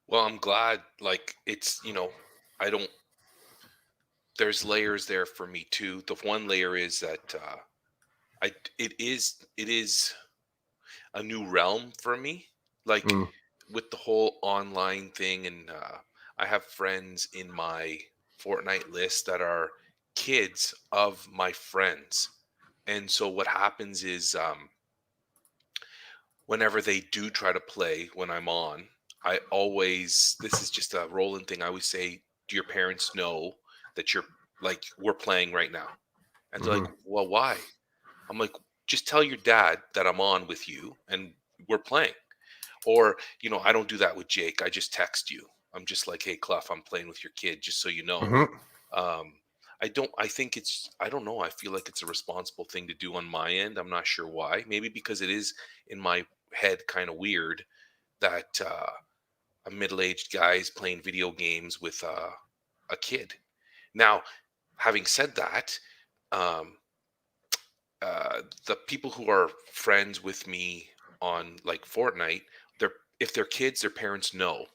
Well, I'm glad, like, I don't there's layers there for me too. The one layer is that it is a new realm for me. Like Mm, with the whole online thing, and I have friends in my Fortnite list that are kids of my friends. And so what happens is, whenever they do try to play when I'm on, I always, this is just a rolling thing. I always say, do your parents know that you're, like, we're playing right now? And they're like, mhm. well, why? I'm like, just tell your dad that I'm on with you and we're playing. Or, I don't do that with Jake. I just text you. I'm just like, hey, Clough, I'm playing with your kid, just so you know. Mhm. Um, I think I don't know. I feel like it's a responsible thing to do on my end. I'm not sure why. Maybe because it is in my head kind of weird that a middle-aged guy is playing video games with a kid. Now, having said that, um, the people who are friends with me on like Fortnite, they're if they're kids, their parents know.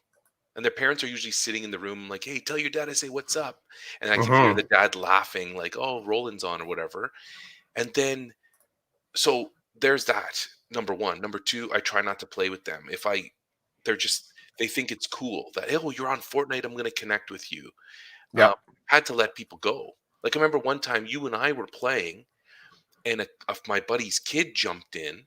And their parents are usually sitting in the room like, "Hey, tell your dad I say what's up." And I can hear the Mhm. dad laughing like, "Oh, Roland's on or whatever." And then so there's that. Number 1. Number 2, I try not to play with them. If I they're just they think it's cool that, "Oh, you're on Fortnite, I'm going to connect with you." Um, Yep. had to let people go. Like I remember one time you and I were playing and of my buddy's kid jumped in. Do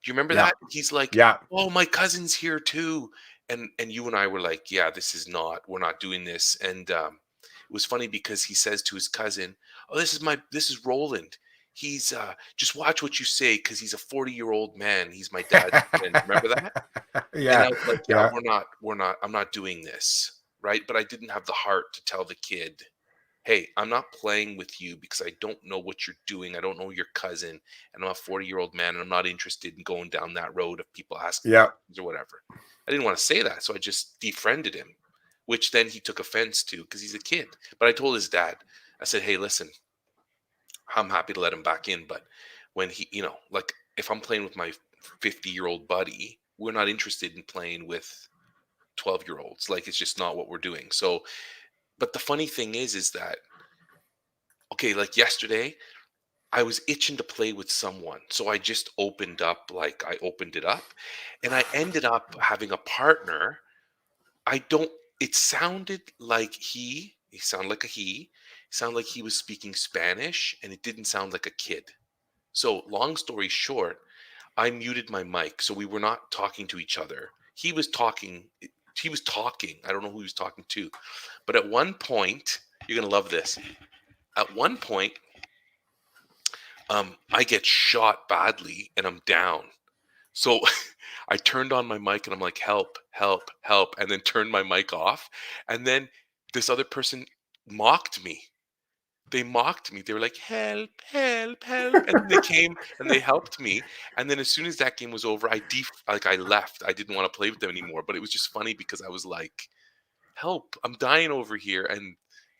you remember Yep. that? He's like, Yeah. "Oh, my cousin's here too." And you and I were like, "Yeah, this is not. We're not doing this." And it was funny because he says to his cousin, "Oh, this is Roland. He's just watch what you say because he's a 40-year-old man. He's my dad's friend." Remember that? And I Yeah. was like, "Yeah, Yeah. we're not. I'm not doing this." Right? But I didn't have the heart to tell the kid, "Hey, I'm not playing with you because I don't know what you're doing. I don't know your cousin, and I'm a 40-year-old man, and I'm not interested in going down that road of people asking Yeah. questions or whatever." I didn't want to say that, so I just defriended him, which then he took offense to because he's a kid. But I told his dad, I said, "Hey, listen, I'm happy to let him back in, but when like if I'm playing with my 50-year-old buddy, we're not interested in playing with 12-year-olds. Like it's just not what we're doing." So, but the funny thing is that okay, like yesterday, I was itching to play with someone. So I just I opened it up and I ended up having a partner. I don't, it sounded like he sounded like he sounded like he was speaking Spanish and it didn't sound like a kid. So long story short, I muted my mic. So we were not talking to each other. He was talking. I don't know who he was talking to. But at one point, you're going to love this. At one point, I get shot badly and I'm down. So I turned on my mic and I'm like, help, help, help, and then turned my mic off. And then this other person mocked me. They mocked me. They were like, help, help, help. And then they came and they helped me. And then as soon as that game was over, I left. I didn't want to play with them anymore. But it was just funny because I was like, help, I'm dying over here. And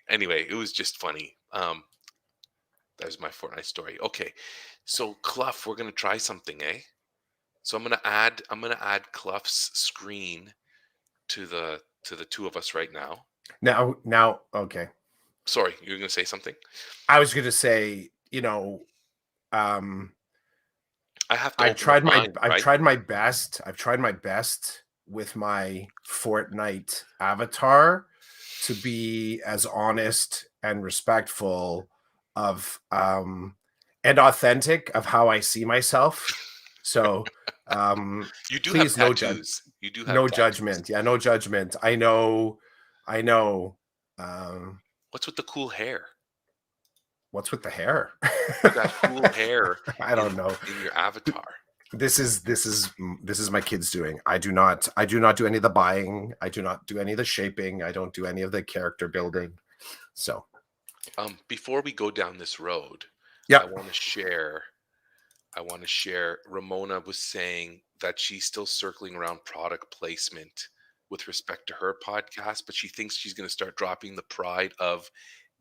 anyway, it was just funny. That was my Fortnite story. Okay. So Clough, we're gonna try something, eh? So I'm gonna add Clough's screen to the two of us right now. Now, okay. Sorry, you were gonna say something? I was gonna say, um, I have to open up mine, I've right? tried my best. I've tried my best with my Fortnite avatar to be as honest and respectful of and authentic of how I see myself. So You do have please tattoos. You do have no tattoos. judgment. Yeah, no judgment. I know. Um What's with the cool hair? what's with the hair? You got cool hair I don't know. in your avatar. This is my kids doing. I do not do any of the buying. I do not do any of the shaping. I don't do any of the character building. So, Before we go down this road, I yep. want to share. I want to share. Ramona was saying that she's still circling around product placement with respect to her podcast, but she thinks she's going to start dropping the pride of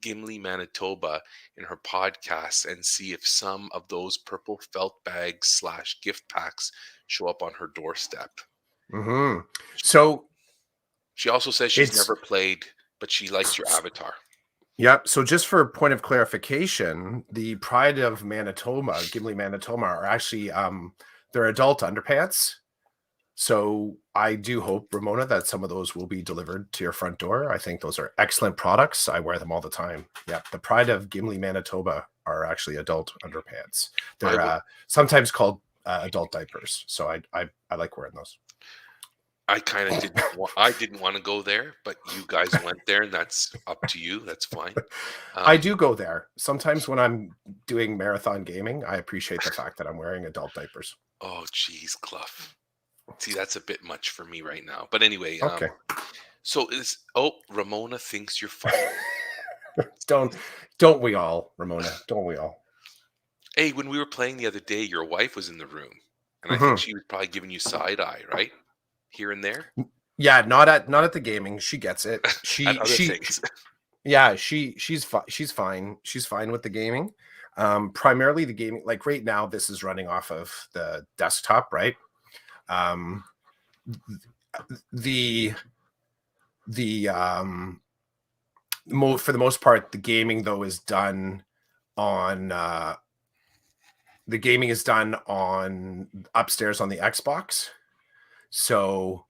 Gimli, Manitoba in her podcasts and see if some of those purple felt bags slash gift packs show up on her doorstep. Hmm. So She also says she's it's never played, but she likes your avatar. yep. So just for a point of clarification, the Pride of Manitoba, Gimli, Manitoba, are actually they're adult underpants. So I do hope, Ramona, that some of those will be delivered to your front door. I think those are excellent products. I wear them all the time. Yeah, the Pride of Gimli, Manitoba are actually adult underpants. I They're would. sometimes called adult diapers. So I like wearing those. I kind of didn't. I didn't want to go there, but you guys went there, and that's up to you. That's fine. I Um, do go there sometimes when I'm doing marathon gaming. I appreciate the fact that I'm wearing adult diapers. oh, geez, Clough. See, that's a bit much for me right now. But anyway, Okay. So Ramona thinks you're funny. Don't don't we all, Ramona? Don't we all? Hey, when we were playing the other day, your wife was in the room, and I think Mhm. she was probably giving you side eye, right? Here and there Yeah, not at the gaming. She gets it. at She other she things. yeah, she's fine. She's fine with the gaming. Primarily the gaming, like right now, this is running off of the desktop, right? Um, the the for the most part, the gaming though is done on the gaming is done on upstairs on the Xbox. So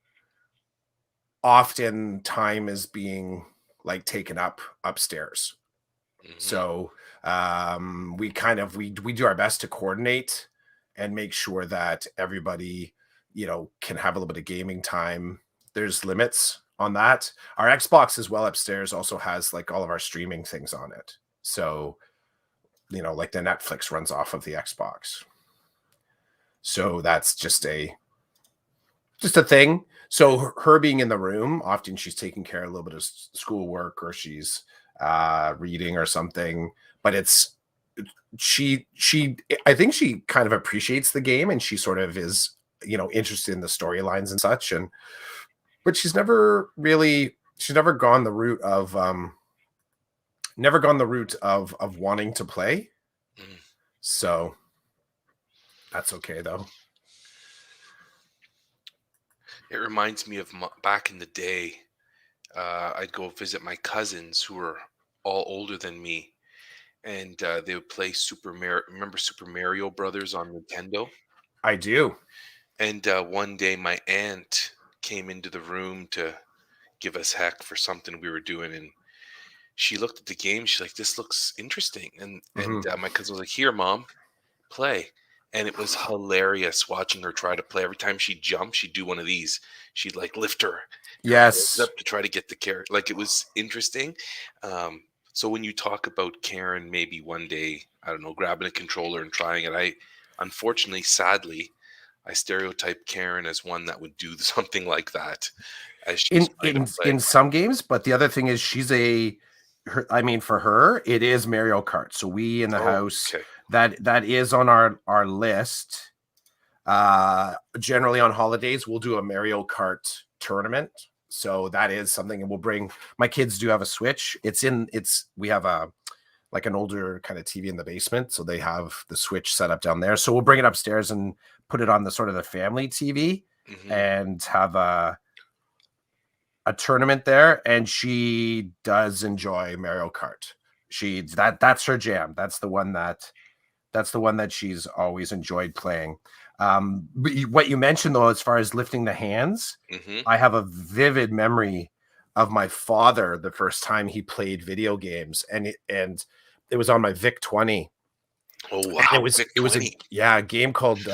often time is being like taken up upstairs. Mhm. So we kind of we do our best to coordinate and make sure that everybody, can have a little bit of gaming time. There's limits on that. Our Xbox as well upstairs also has like all of our streaming things on it. So, like the Netflix runs off of the Xbox. So that's just a thing. So her being in the room, often she's taking care of a little bit of schoolwork or she's reading or something. But she I think she kind of appreciates the game and she sort of is interested in the storylines and such. And but she's never gone the route of wanting to play. Mm. So that's okay though. It reminds me of back in the day. I'd go visit my cousins who were all older than me, and they would play Super Mario. Remember Super Mario Brothers on Nintendo? I do. And one day, my aunt came into the room to give us heck for something we were doing, and she looked at the game. She's like, "This looks interesting," and Mhm. my cousin was like, "Here, mom, play." And it was hilarious watching her try to play. Every time she jumped, she'd do one of these. She'd like lift her legs Yes. up to try to get the carrot. Like it was interesting. So when you talk about Karen, maybe one day, I don't know, grabbing a controller and trying it, I unfortunately, sadly, I stereotype Karen as one that would do something like that as she's in trying to in play. in some games, but the other thing is I mean, for her it is Mario Kart. So we in the Oh, house, okay. that is on our list. Generally on holidays we'll do a Mario Kart tournament. So that is something, and we'll bring my kids do have a Switch. It's we have a like an older kind of TV in the basement, so they have the Switch set up down there. So we'll bring it upstairs and put it on the sort of the family TV Hmm. and have a tournament there, and she does enjoy Mario Kart. That's her jam. That's the one that she's always enjoyed playing. But what you mentioned though, as far as lifting the hands, Hmm. I have a vivid memory of my father the first time he played video games, and it was on my VIC 20, Oh and it wow, was Vic it was a 20. yeah a game called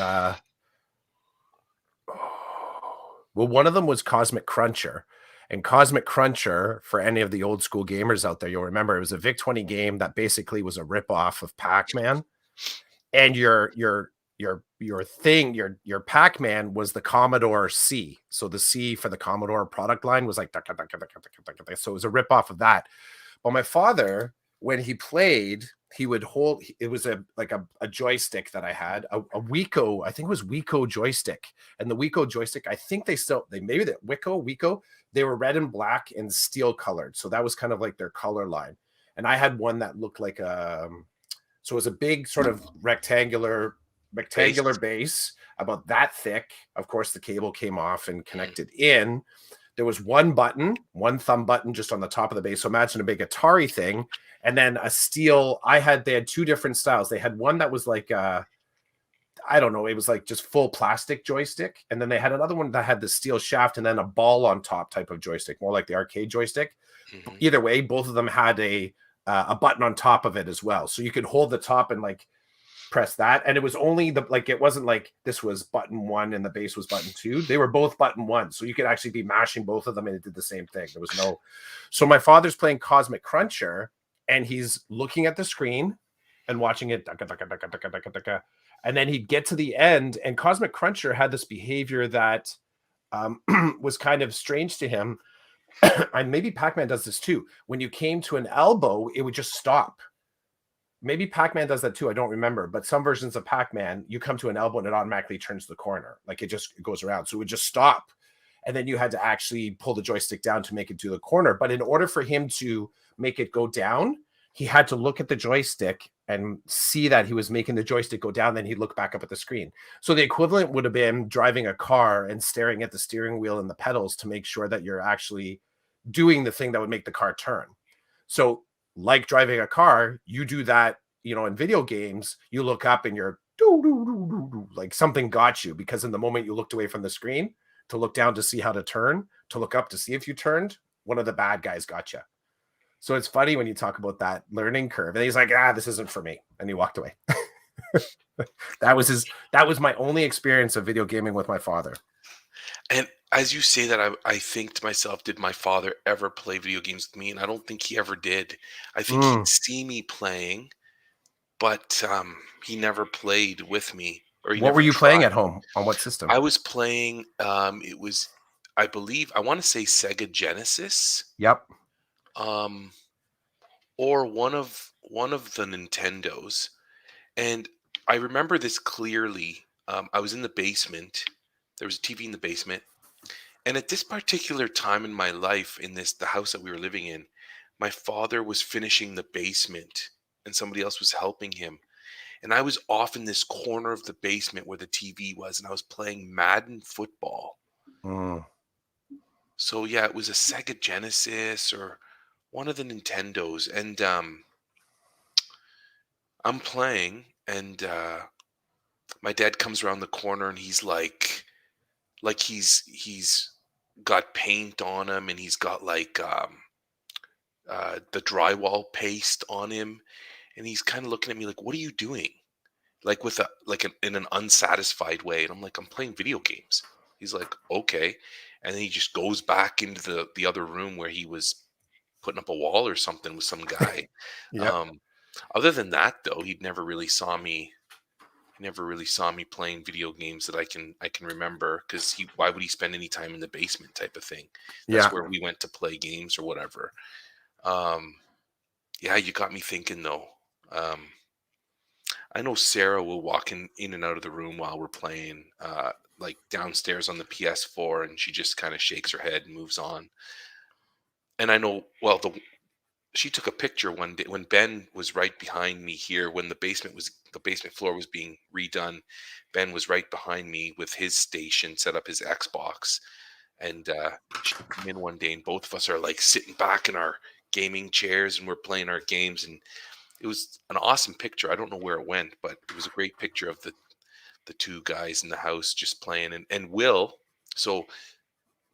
well, one of them was Cosmic Cruncher. And Cosmic Cruncher, for any of the old school gamers out there, you'll remember it was a VIC 20 game that basically was a ripoff of Pac-Man. And your Pac-Man was the Commodore C. So the C for the Commodore product line was like so it was a ripoff of that. Well, my father, when he played, he would hold it was a joystick that I had, a Wiko, I think it was Wiko joystick. And the Wiko joystick, I think they maybe the Wiko, they were red and black and steel colored. So that was kind of like their color line. And I had one that looked like so it was a big sort of Base. rectangular base about that thick. Of course, the cable came off and Mm. connected in. There was one thumb button just on the top of the base. So imagine a big Atari thing, and then a steel. They had two different styles. They had one that was like I don't know, it was like just full plastic joystick, and then they had another one that had the steel shaft and then a ball on top type of joystick, more like the arcade joystick. Mhm. Either way, both of them had a button on top of it as well, so you could hold the top and like press that. And it was only it wasn't like this was button one and the base was button two. They were both button one. So you could actually be mashing both of them and it did the same thing. There was no. So my father's playing Cosmic Cruncher and he's looking at the screen and watching it. And then he'd get to the end, and Cosmic Cruncher had this behavior that was kind of strange to him. And maybe Pac-Man does this too. When you came to an elbow, it would just stop. Maybe Pac-Man does that too. I don't remember, but some versions of Pac-Man, you come to an elbow and it automatically turns the corner. Like it just goes around. So it would just stop. And then you had to actually pull the joystick down to make it do the corner. But in order for him to make it go down, he had to look at the joystick and see that he was making the joystick go down. Then he'd look back up at the screen. So the equivalent would have been driving a car and staring at the steering wheel and the pedals to make sure that you're actually doing the thing that would make the car turn. So like driving a car, you do that, in video games, you look up and you're like something got you, because in the moment you looked away from the screen to look down to see how to turn, to look up to see if you turned, one of the bad guys got you. So it's funny when you talk about that learning curve. And he's like, this isn't for me. And he walked away. That was my only experience of video gaming with my father. And as you say that, I think to myself, did my father ever play video games with me? And I don't think he ever did. I think he'd see me playing, but he never played with me, or he What were never you playing tried. at home? On what system? I was playing, it was, I believe, I want to say Sega Genesis, Yep. um, or one of the Nintendos. And I remember this clearly. I was in the basement. There was a TV in the basement. And at this particular time in my life, in the house that we were living in, my father was finishing the basement and somebody else was helping him. And I was off in this corner of the basement where the TV was, and I was playing Madden football. Mm. So yeah, it was a Sega Genesis or one of the Nintendos. And I'm playing, and my dad comes around the corner and he's like he's got paint on him, and he's got like the drywall paste on him, and he's kind of looking at me like, "What are you doing?" Like with in an unsatisfied way, and I'm like, "I'm playing video games." He's like, "Okay," and then he just goes back into the other room where he was putting up a wall or something with some guy. Yep. Um, Other than that, though, he never really saw me. He never really saw me playing video games that I can remember, because why would he spend any time in the basement type of thing? That's Yeah. where we went to play games or whatever. Um, yeah, you got me thinking though. Um, I know Sarah will walk in and out of the room while we're playing, like downstairs on the PS4, and she just kind of shakes her head and moves on. And I know, well, she took a picture one day when Ben was right behind me here, when the basement floor was being redone. Ben was right behind me with his station, set up his Xbox, and she came in one day, and both of us are like sitting back in our gaming chairs, and we're playing our games, and it was an awesome picture. I don't know where it went, but it was a great picture of the two guys in the house just playing. And Will, so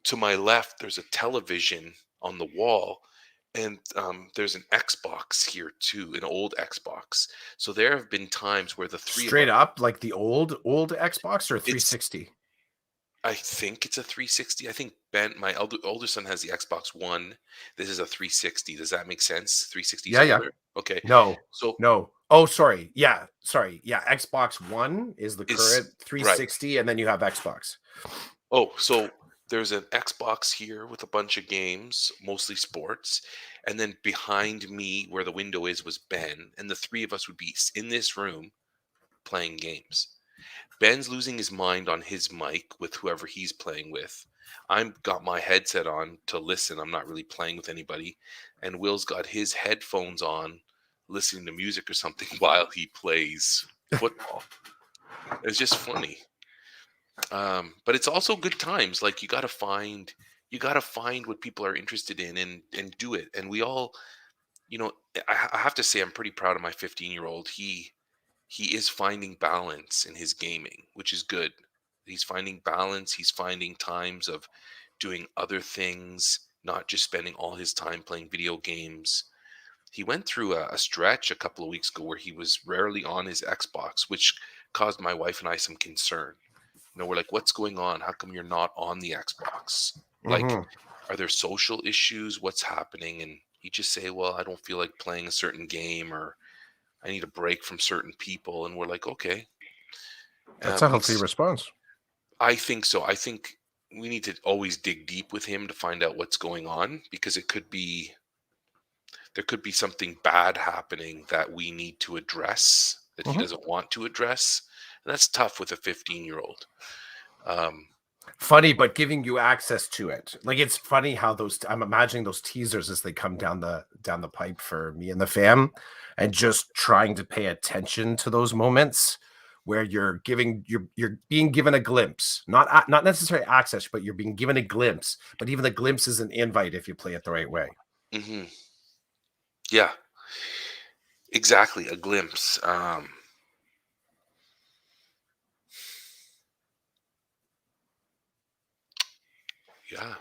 to my left there's a television on the wall, and there's an Xbox here too, an old Xbox. So there have been times where the three of us, Straight up, like the old Xbox or it's 360? I think it's a 360. I think Ben, my older son, has the Xbox One. This is a 360. Does that make sense? 360 is Yeah, yeah. older. Okay. No, So no. Oh, sorry. Yeah, sorry. Yeah, Xbox One is the current is right. 360, and then you have Xbox. Oh, so there's an Xbox here with a bunch of games, mostly sports. And then behind me, where the window is, was Ben. And the three of us would be in this room playing games. Ben's losing his mind on his mic with whoever he's playing with. I'm got my headset on to listen. I'm not really playing with anybody. And Will's got his headphones on, listening to music or something while he plays football. It's just funny. But it's also good times. Like you gotta find what people are interested in, and do it. And we all, I have to say, I'm pretty proud of my 15-year-old. He is finding balance in his gaming, which is good. He's finding balance. He's finding times of doing other things, not just spending all his time playing video games. He went through a stretch a couple of weeks ago where he was rarely on his Xbox, which caused my wife and I some concern. We're like, what's going on? How come you're not on the Xbox? Like, Mhm. are there social issues? What's happening? And he just say, well, I don't feel like playing a certain game, or I need a break from certain people. And we're like, okay. That's a We, healthy response. I think so. I think we need to always dig deep with him to find out what's going on, because there could be something bad happening that we need to address that he Mhm. doesn't want to address. And that's tough with a 15-year-old. Um, Funny, but giving you access to it. Like, it's funny how those I'm imagining those teasers as they come down the pipe for me and the fam, and just trying to pay attention to those moments where you're being given a glimpse, not necessarily access, but you're being given a glimpse. But even the glimpse is an invite if you play it the right way. mhm. Yeah, exactly. A glimpse. Yeah,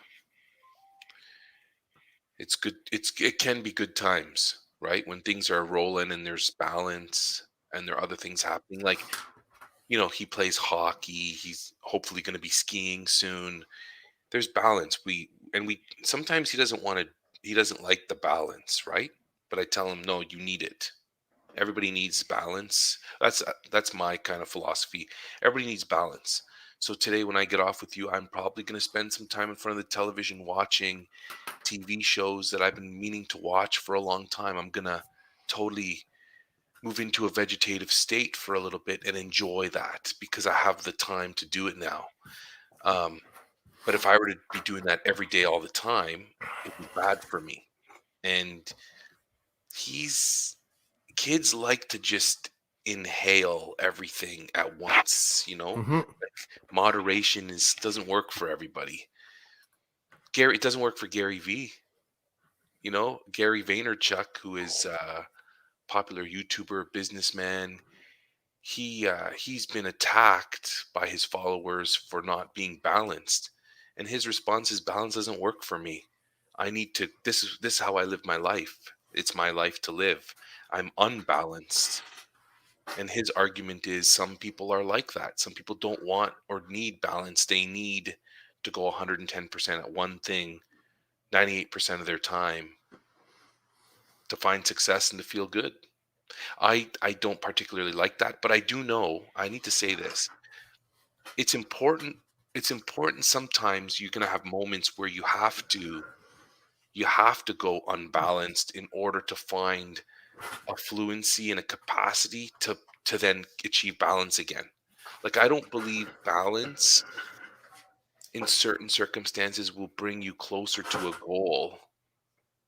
it's good. It can be good times, right? When things are rolling and there's balance and there are other things happening. Like, he plays hockey. He's hopefully going to be skiing soon. There's balance. We sometimes he doesn't like the balance, right? But I tell him, no, you need it. Everybody needs balance. That's my kind of philosophy. Everybody needs balance. So today when I get off with you, I'm probably going to spend some time in front of the television watching TV shows that I've been meaning to watch for a long time. I'm going to totally move into a vegetative state for a little bit and enjoy that because I have the time to do it now. Um, but if I were to be doing that every day all the time, it'd be bad for me. And he's kids like to just inhale everything at once, Mhm. Like, moderation is doesn't work for everybody. It doesn't work for Gary V. Gary Vaynerchuk, who is a popular YouTuber, businessman. He's been attacked by his followers for not being balanced, and his response is balance doesn't work for me. I need to. This is how I live my life. It's my life to live. I'm unbalanced. And his argument is some people are like that. Some people don't want or need balance. They need to go 110% at one thing 98% of their time to find success and to feel good. I don't particularly like that, but I do know, I need to say this. It's important it's important sometimes you're going to have moments where you have to go unbalanced in order to find a fluency and a capacity to then achieve balance again. Like, I don't believe balance in certain circumstances will bring you closer to a goal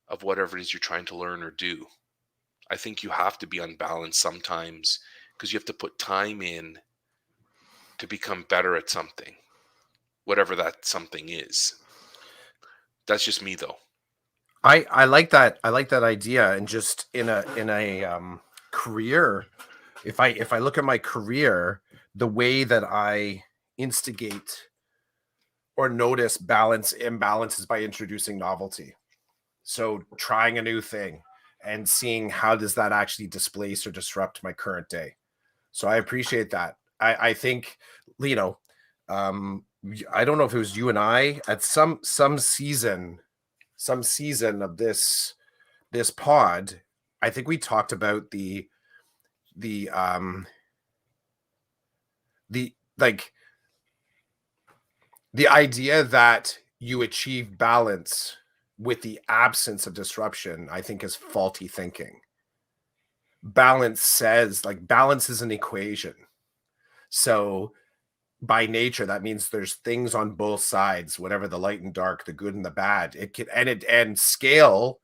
of whatever it is you're trying to learn or do. I think you have to be unbalanced sometimes because you have to put time in to become better at something, whatever that something is. That's just me though. I like that. I like that idea. And just in a career, if I look at my career, the way that I instigate or notice balance imbalance is by introducing novelty. So trying a new thing and seeing how does that actually displace or disrupt my current day. So I appreciate that. I think, you know, I don't know if it was you and I at some season of this pod. I think we talked about the the like the idea that you achieve balance with the absence of disruption. I think is faulty thinking. Balance is an equation. So by nature, that means there's things on both sides, whatever the light and dark, the good and the bad. It can and scale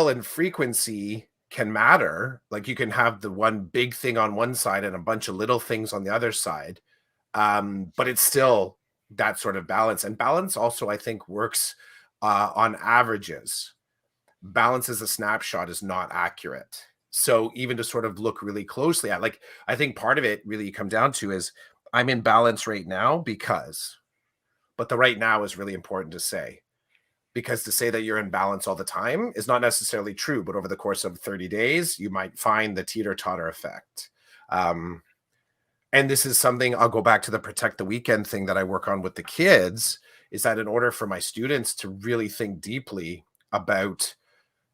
and frequency can matter. Like, you can have the one big thing on one side and a bunch of little things on the other side. But it's still that sort of balance. And balance also, I think, works on averages. Balance as a snapshot is not accurate. So even to sort of look really closely at, like, I think part of it really come down to is I'm in balance right now but the right now is really important to say, because to say that you're in balance all the time is not necessarily true. But over the course of 30 days, you might find the teeter totter effect. Um, and this is something I'll go back to the protect the weekend thing that I work on with the kids, is that in order for my students to really think deeply about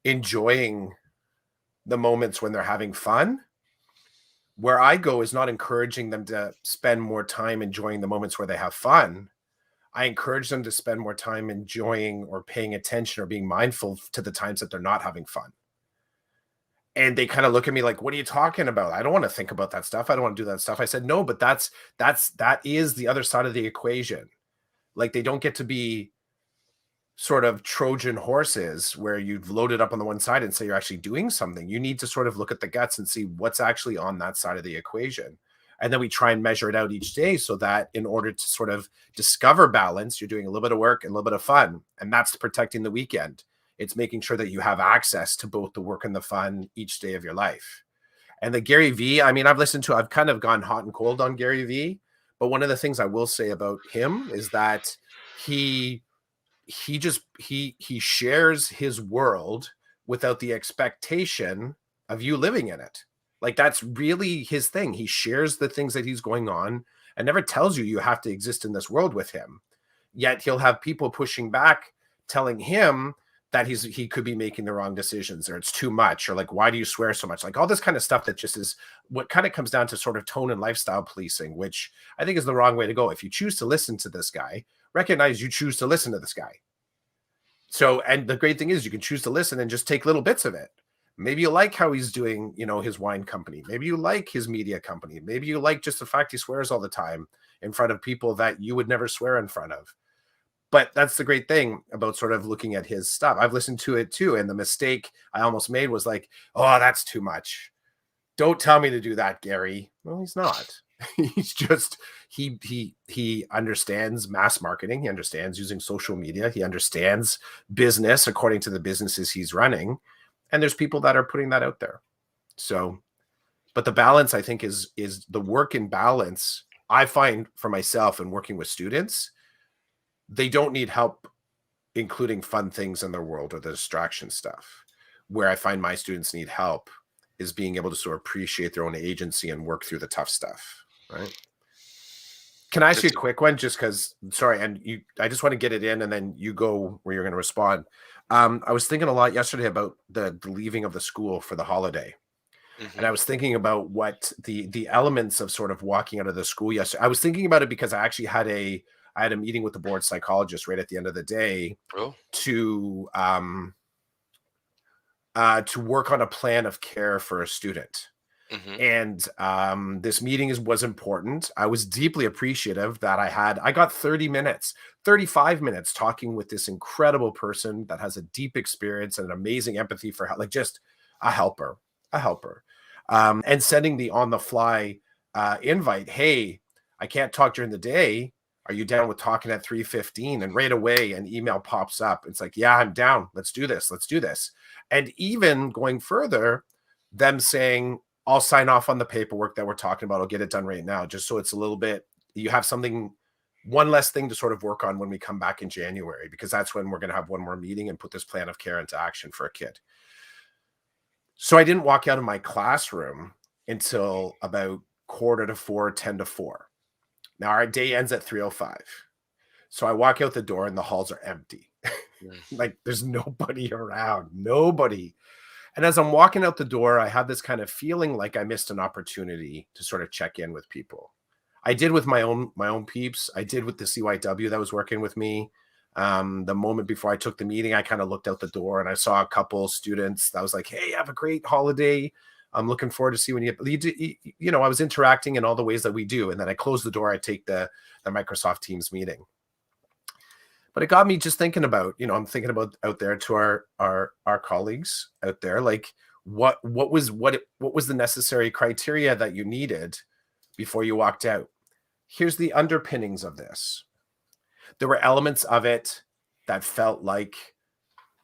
enjoying the moments when they're having fun, Where I go is not encouraging them to spend more time enjoying the moments where they have fun. I encourage them to spend more time enjoying or paying attention or being mindful to the times that they're not having fun. And they kind of look at me like, what are you talking about? I don't want to think about that stuff. I don't want to do that stuff. I said, no, but that is the other side of the equation. Like, they don't get to be sort of Trojan horses where you've loaded up on the one side and say you're actually doing something. You need to sort of look at the guts and see what's actually on that side of the equation. And then we try and measure it out each day so that in order to sort of discover balance, you're doing a little bit of work and a little bit of fun. And that's protecting the weekend. It's making sure that you have access to both the work and the fun each day of your life. And the Gary Vee, I mean, I've kind of gone hot and cold on Gary Vee, but one of the things I will say about him is that he he shares his world without the expectation of you living in it. Like, that's really his thing. He shares the things that he's going on and never tells you have to exist in this world with him. Yet he'll have people pushing back, telling him that he could be making the wrong decisions, or it's too much, or like, why do you swear so much? Like, all this kind of stuff that just is what kind of comes down to sort of tone and lifestyle policing, which I think is the wrong way to go. If you choose to listen to this guy, recognize you choose to listen to this guy. So, and the great thing is you can choose to listen and just take little bits of it. Maybe you like how he's doing, his wine company. Maybe you like his media company. Maybe you like just the fact he swears all the time in front of people that you would never swear in front of. But that's the great thing about sort of looking at his stuff. I've listened to it too. And the mistake I almost made was like, oh, that's too much. Don't tell me to do that, Gary. Well, he's not. He's just he understands mass marketing. He understands using social media. He understands business according to the businesses he's running. And there's people that are putting that out there. So, but the balance, I think, is the work in balance. I find for myself and working with students, they don't need help including fun things in their world or the distraction stuff. Where I find my students need help is being able to sort of appreciate their own agency and work through the tough stuff. Right. Can I ask you a quick one? Just because, sorry, and I just want to get it in, and then you go where you're going to respond. I was thinking a lot yesterday about the leaving of the school for the holiday, and I was thinking about what the elements of sort of walking out of the school yesterday. I was thinking about it because I actually had a meeting with the board psychologist right at the end of the day to work on a plan of care for a student. And this meeting was important. I was deeply appreciative that I got 30 minutes, 35 minutes talking with this incredible person that has a deep experience and an amazing empathy for like just a helper, and sending the on the fly invite. Hey, I can't talk during the day. Are you down with talking at 3:15? And right away an email pops up. It's like, yeah, I'm down. Let's do this. And even going further, them saying, I'll sign off on the paperwork that we're talking about. I'll get it done right now, just so it's a little bit, you have one less thing to sort of work on when we come back in January, because that's when we're going to have one more meeting and put this plan of care into action for a kid. So I didn't walk out of my classroom until about 3:45, 10 to 4. Now our day ends at 3:05. So I walk out the door and the halls are empty. Like, there's nobody around, nobody. And as I'm walking out the door, I have this kind of feeling like I missed an opportunity to sort of check in with people. I did with my own peeps. I did with the CYW that was working with me. The moment before I took the meeting, I kind of looked out the door and I saw a couple students that was like, hey, have a great holiday. I'm looking forward to see when I was interacting in all the ways that we do. And then I closed the door. I take the Microsoft Teams meeting. But it got me just thinking about, I'm thinking about out there to our colleagues out there, like what was the necessary criteria that you needed before you walked out? Here's the underpinnings of this. There were elements of it that felt like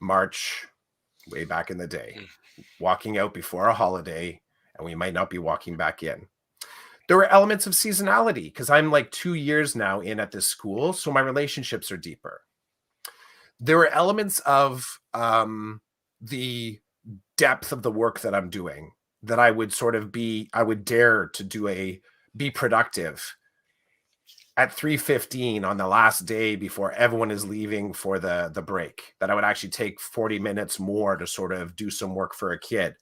March way back in the day, walking out before a holiday, and we might not be walking back in. There were elements of seasonality because I'm like 2 years now in at this school, so my relationships are deeper. There were elements of the depth of the work that I'm doing that I would dare to be productive at 3:15 on the last day before everyone is leaving for the break, that I would actually take 40 minutes more to sort of do some work for a kid.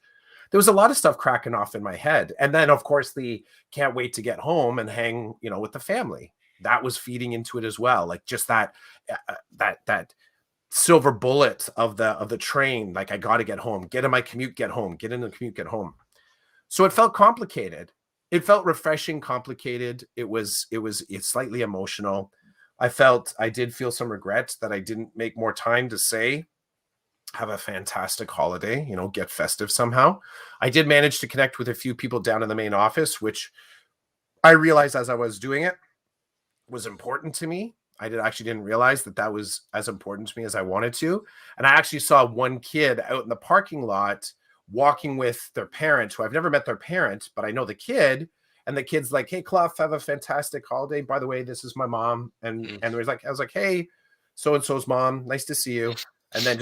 there was a lot of stuff cracking off in my head. And then, of course, the can't wait to get home and hang, with the family. That was feeding into it as well. Like just that silver bullet of the train. Like I got to get home, get in my commute, get home, get in the commute, get home. So it felt complicated. It felt refreshing, complicated. It's slightly emotional. I did feel some regret that I didn't make more time to say, have a fantastic holiday, get festive somehow. I did manage to connect with a few people down in the main office, which I realized as I was doing it was important to me. Actually didn't realize that that was as important to me as I wanted to. And I actually saw one kid out in the parking lot walking with their parent, who I've never met their parent, but I know the kid. And the kid's like, "Hey, Clough, have a fantastic holiday. By the way, this is my mom." And Mm. and I was like, "Hey, so and so's mom. Nice to see you." And then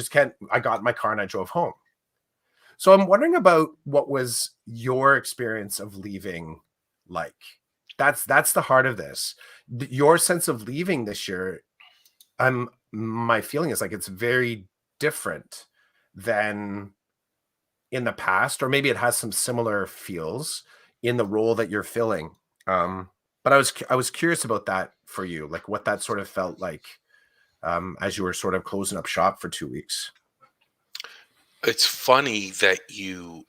I got in my car and I drove home. So I'm wondering about what was your experience of leaving like. That's the heart of this. Your sense of leaving this year, my feeling is like it's very different than in the past, or maybe it has some similar feels in the role that you're filling. But I was curious about that for you, like what that sort of felt like as you were sort of closing up shop for 2 weeks. It's funny that you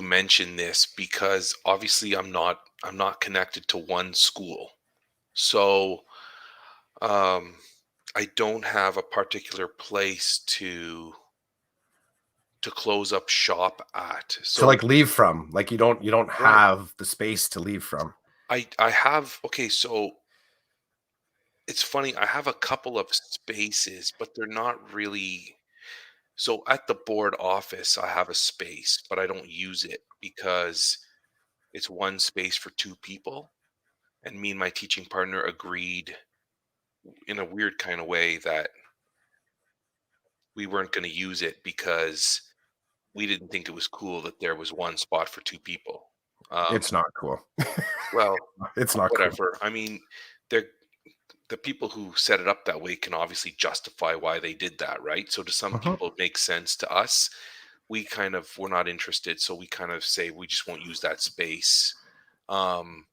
mentioned this because obviously I'm not connected to one school. So um I don't have a particular place to close up shop at. To So like leave from, like you don't right. have the space to leave from. I have okay, so it's funny, I have a couple of spaces, but they're not really. So at the board office, I have a space, but I don't use it because it's one space for two people. And me and my teaching partner agreed in a weird kind of way that we weren't going to use it because we didn't think it was cool that there was one spot for two people. Um, It's not cool. well, It's not cool. whatever. I mean, they're the people who set it up that way can obviously justify why they did that, right? So to some Mhm. people, it makes sense. To us, we're not interested, so we kind of say we just won't use that space. Um,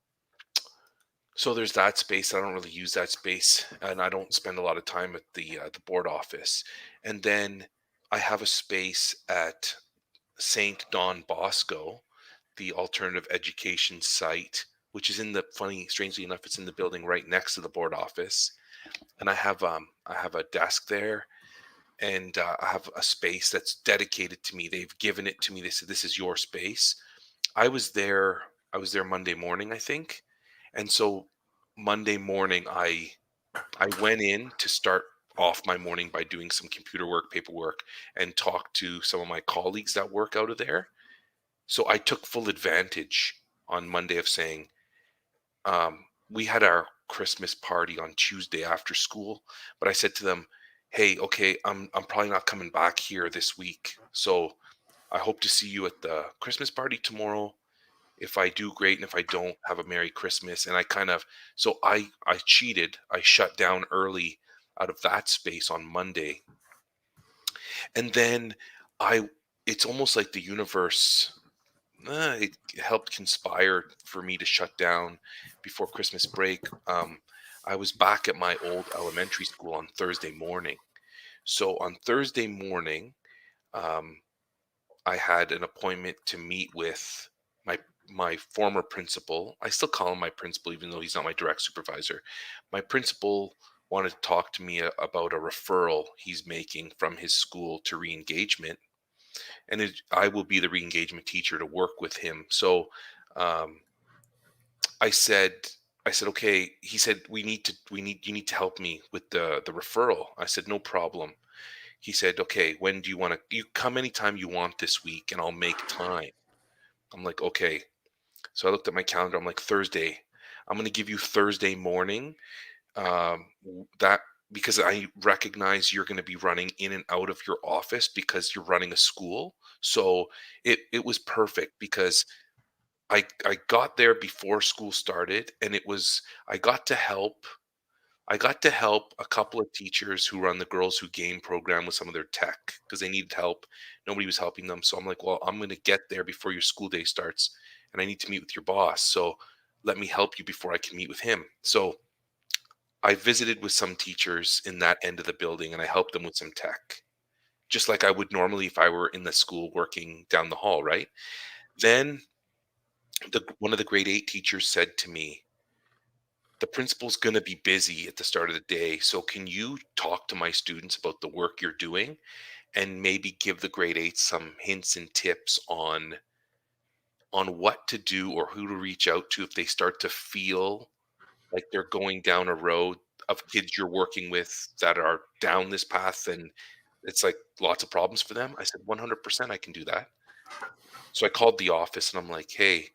so there's that space. I don't really use that space, and I don't spend a lot of time at the board office. And then I have a space at Saint Don Bosco, the alternative education site, which is strangely enough, it's in the building right next to the board office. And I have a desk there, and I have a space that's dedicated to me. They've given it to me. They said this is your space. I was there. I was there Monday morning, I think, and so Monday morning, I went in to start off my morning by doing some computer work, paperwork, and talk to some of my colleagues that work out of there. So I took full advantage on Monday of saying, we had our Christmas party on Tuesday after school, but I said to them, "Hey, okay, I'm probably not coming back here this week, so I hope to see you at the Christmas party tomorrow. If I do, great, and if I don't, have a Merry Christmas." And I cheated. I shut down early out of that space on Monday, and then I. It's almost like the universe. It helped conspire for me to shut down before Christmas break. I was back at my old elementary school on Thursday morning. So on Thursday morning, um, I had an appointment to meet with my my former principal. I still call him my principal, even though he's not my direct supervisor. My principal wanted to talk to me about a referral he's making from his school to re-engagement, and I will be the re-engagement teacher to work with him. So um, I said, I said, okay. He said, you need to help me with the referral. I said, no problem. He said, okay, when do you want to? You come anytime you want this week, and I'll make time. I'm like, okay. So I looked at my calendar. I'm like, Thursday. I'm going to give you Thursday morning. That because I recognize you're going to be running in and out of your office because you're running a school. So it was perfect because I got there before school started, and I got to help I got to help a couple of teachers who run the Girls Who Game program with some of their tech because they needed help. Nobody was helping them. So I'm like, well, I'm going to get there before your school day starts and I need to meet with your boss. So let me help you before I can meet with him. So I visited with some teachers in that end of the building and I helped them with some tech, just like I would normally if I were in the school working down the hall, right? Then one of the grade 8 teachers said to me, the principal's going to be busy at the start of the day. So can you talk to my students about the work you're doing and maybe give the grade 8 some hints and tips on what to do or who to reach out to if they start to feel like they're going down a road of kids you're working with that are down this path and it's like lots of problems for them. I said 100% I can do that. So I called the office and I'm like, "Hey,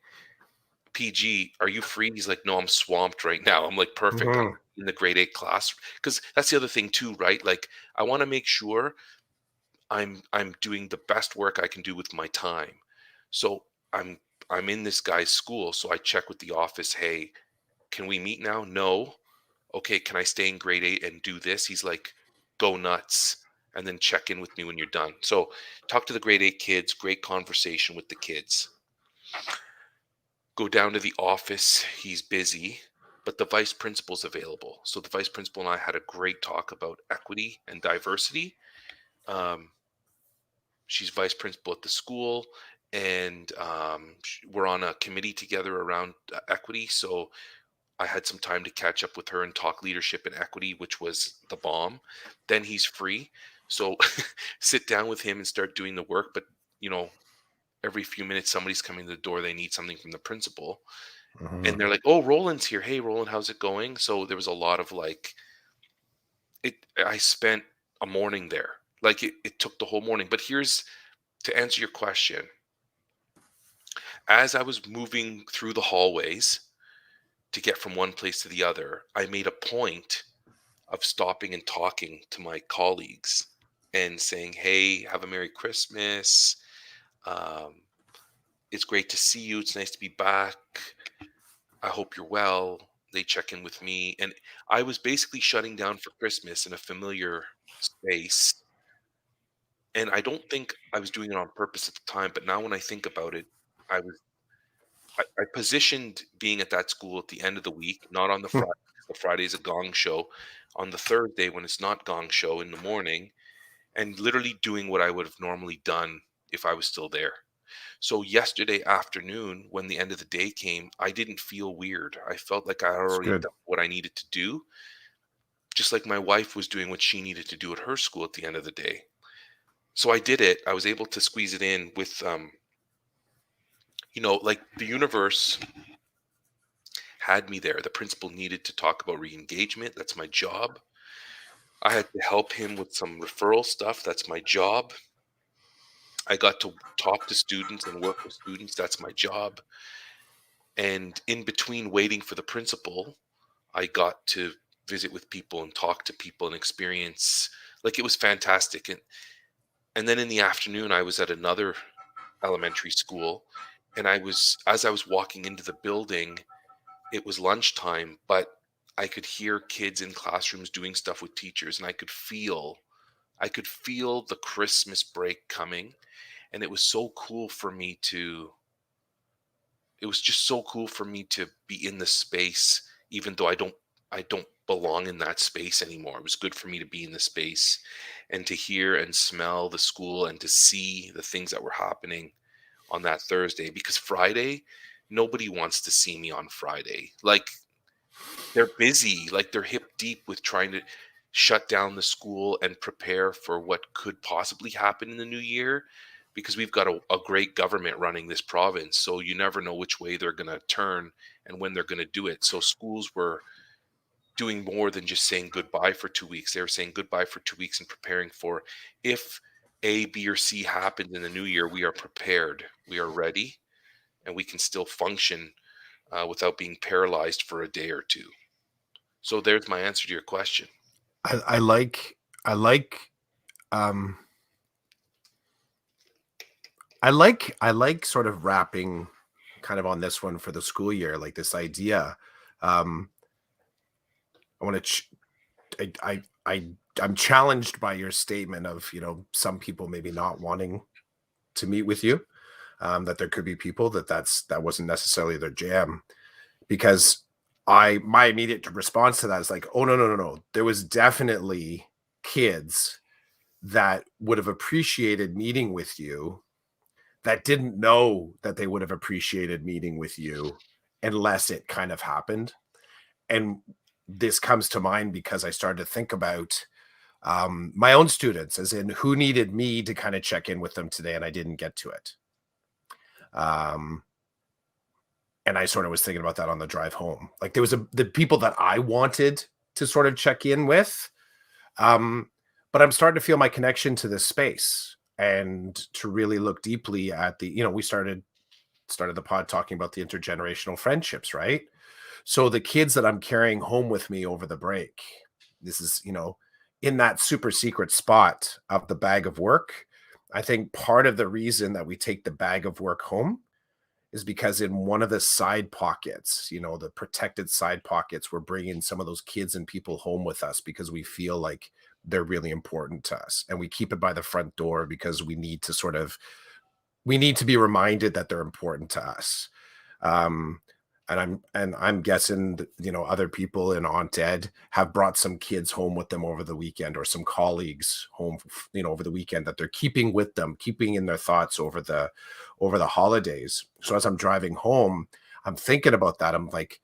PG, are you free?" He's like, "No, I'm swamped right now." I'm like, "Perfect. I'm Mhm. in the grade 8 class." Because that's the other thing too, right? Like, I wanna make sure I'm doing the best work I can do with my time. So, I'm I'm in this guy's school, so I check with the office, "Hey, can we meet now?" "No." "Okay, can I stay in grade 8 and do this?" He's like, "Go nuts, and then check in with me when you're done." So, talk to the grade 8 kids, great conversation with the kids. Go down to the office. He's busy, but the vice principal's available. So the vice principal and I had a great talk about equity and diversity. Um, she's vice principal at the school, and we're on a committee together around equity. So I had some time to catch up with her and talk leadership and equity, which was the bomb. Then he's free. So sit down with him and start doing the work. But, you know, every few minutes somebody's coming to the door. They need something from the principal. And Mhm. they're like, "Oh, Roland's here. Hey, Roland, how's it going?" So there was a lot of like I spent a morning there. Like it took the whole morning. But here's to answer your question. As I was moving through the hallways to get from one place to the other, I made a point of stopping and talking to my colleagues and saying, "Hey, have a Merry Christmas. Um, it's great to see you. It's nice to be back. I hope you're well." They check in with me. And I was basically shutting down for Christmas in a familiar space. And I don't think I was doing it on purpose at the time, but now when I think about it, I was I positioned being at that school at the end of the week, not on the Friday, because the Friday is a gong show, on the Thursday when it's not gong show in the morning, and literally doing what I would have normally done if I was still there. So yesterday afternoon, when the end of the day came, I didn't feel weird. I felt like I had It's already good. done what I needed to do, just like my wife was doing what she needed to do at her school at the end of the day. So I did it. I was able to squeeze it in with, like the universe had me there. The principal needed to talk about re-engagement. That's my job. I had to help him with some referral stuff. That's my job. I got to talk to students and work with students. That's my job. And in between waiting for the principal, I got to visit with people and talk to people and experience like it was fantastic. And then in the afternoon I was at another elementary school and as I was walking into the building, it was lunchtime, but I could hear kids in classrooms doing stuff with teachers and I could feel the Christmas break coming and it was just so cool for me to be in the space even though I don't belong in that space anymore. It was good for me to be in the space and to hear and smell the school and to see the things that were happening on that Thursday because Friday nobody wants to see me on Friday. Like they're busy, like they're hip deep with trying to shut down the school and prepare for what could possibly happen in the new year because we've got a great government running this province. So you never know which way they're going to turn and when they're going to do it. So schools were doing more than just saying goodbye for 2 weeks. They were saying goodbye for 2 weeks and preparing for if A, B, or C happens in the new year, we are prepared, we are ready, and we can still function without being paralyzed for a day or two. So there's my answer to your question. I like I like um I like sort of wrapping kind of on this one for the school year, like this idea. Um, I want to I I'm challenged by your statement of, some people maybe not wanting to meet with you. That there could be people that wasn't necessarily their jam, because I my immediate response to that is like, oh, no, no, no, no. There was definitely kids that would have appreciated meeting with you, that didn't know that they would have appreciated meeting with you unless it kind of happened. And this comes to mind because I started to think about my own students, as in who needed me to kind of check in with them today, and I didn't get to it. Um, and I sort of was thinking about that on the drive home. Like there was the people that I wanted to sort of check in with, um, but I'm starting to feel my connection to this space and to really look deeply at we started the pod talking about the intergenerational friendships, right? So the kids that I'm carrying home with me over the break, this is, in that super secret spot of the bag of work. I think part of the reason that we take the bag of work home is because in one of the side pockets, the protected side pockets, we're bringing some of those kids and people home with us because we feel like they're really important to us. And we keep it by the front door because we need to be reminded that they're important to us. Um, and I'm guessing that, other people in Aunt Ed have brought some kids home with them over the weekend, or some colleagues home, over the weekend, that they're keeping with them, keeping in their thoughts over the holidays. So as I'm driving home, I'm thinking about that. I'm like,